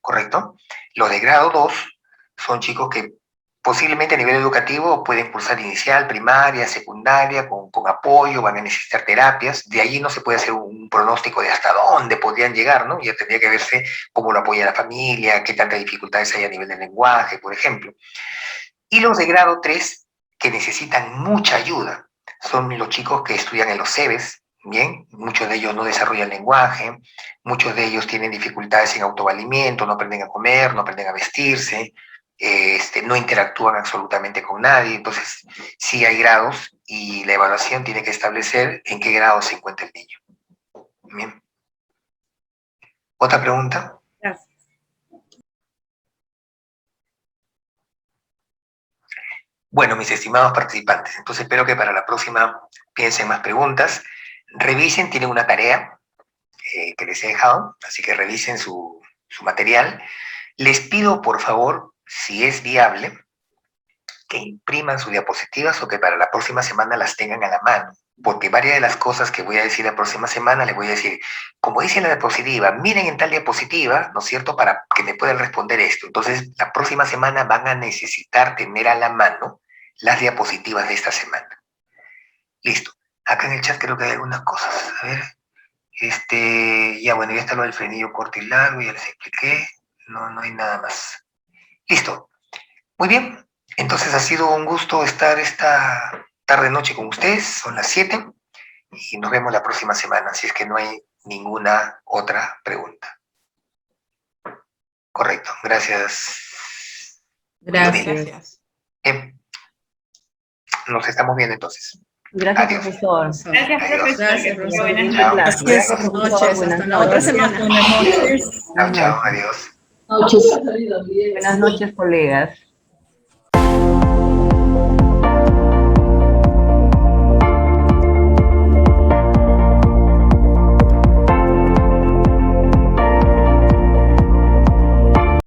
Speaker 1: ¿correcto? Los de grado 2 son chicos que posiblemente a nivel educativo pueden cursar inicial, primaria, secundaria, con apoyo, van a necesitar terapias. De allí no se puede hacer un pronóstico de hasta dónde podrían llegar, ¿no? Ya tendría que verse cómo lo apoya la familia, qué tantas dificultades hay a nivel del lenguaje, por ejemplo. Y los de grado 3, que necesitan mucha ayuda, son los chicos que estudian en los CEBES, bien, muchos de ellos no desarrollan lenguaje, muchos de ellos tienen dificultades en autovalimiento, no aprenden a comer, no aprenden a vestirse, no interactúan absolutamente con nadie. Entonces sí hay grados y la evaluación tiene que establecer en qué grado se encuentra el niño. Bien. ¿Otra pregunta?
Speaker 10: Gracias.
Speaker 1: Bueno, mis estimados participantes, entonces espero que para la próxima piensen más preguntas, revisen, tienen una tarea que les he dejado, así que revisen su material. Les pido, por favor, si es viable, que impriman sus diapositivas o que para la próxima semana las tengan a la mano, porque varias de las cosas que voy a decir la próxima semana, les voy a decir, como dice la diapositiva, miren en tal diapositiva, ¿no es cierto?, para que me puedan responder esto. Entonces, la próxima semana van a necesitar tener a la mano las diapositivas de esta semana. Listo. Acá en el chat creo que hay algunas cosas. A ver. Ya bueno, ya está lo del frenillo corto y largo, ya les expliqué. No hay nada más. Listo. Muy bien. Entonces ha sido un gusto estar esta tarde-noche con ustedes. Son las 7 y nos vemos la próxima semana, si es que no hay ninguna otra pregunta. Correcto. Gracias.
Speaker 12: Gracias.
Speaker 1: Nos estamos viendo entonces.
Speaker 12: Gracias,
Speaker 1: Adiós.
Speaker 12: profesor.
Speaker 2: Gracias,
Speaker 1: Adiós.
Speaker 2: profesor.
Speaker 11: Gracias, profesor.
Speaker 2: Buenas
Speaker 1: Chao.
Speaker 2: noches.
Speaker 11: Buenas noches, hasta la otra semana.
Speaker 12: Buenas noches.
Speaker 1: Chao, chao, adiós.
Speaker 12: Buenas noches, colegas.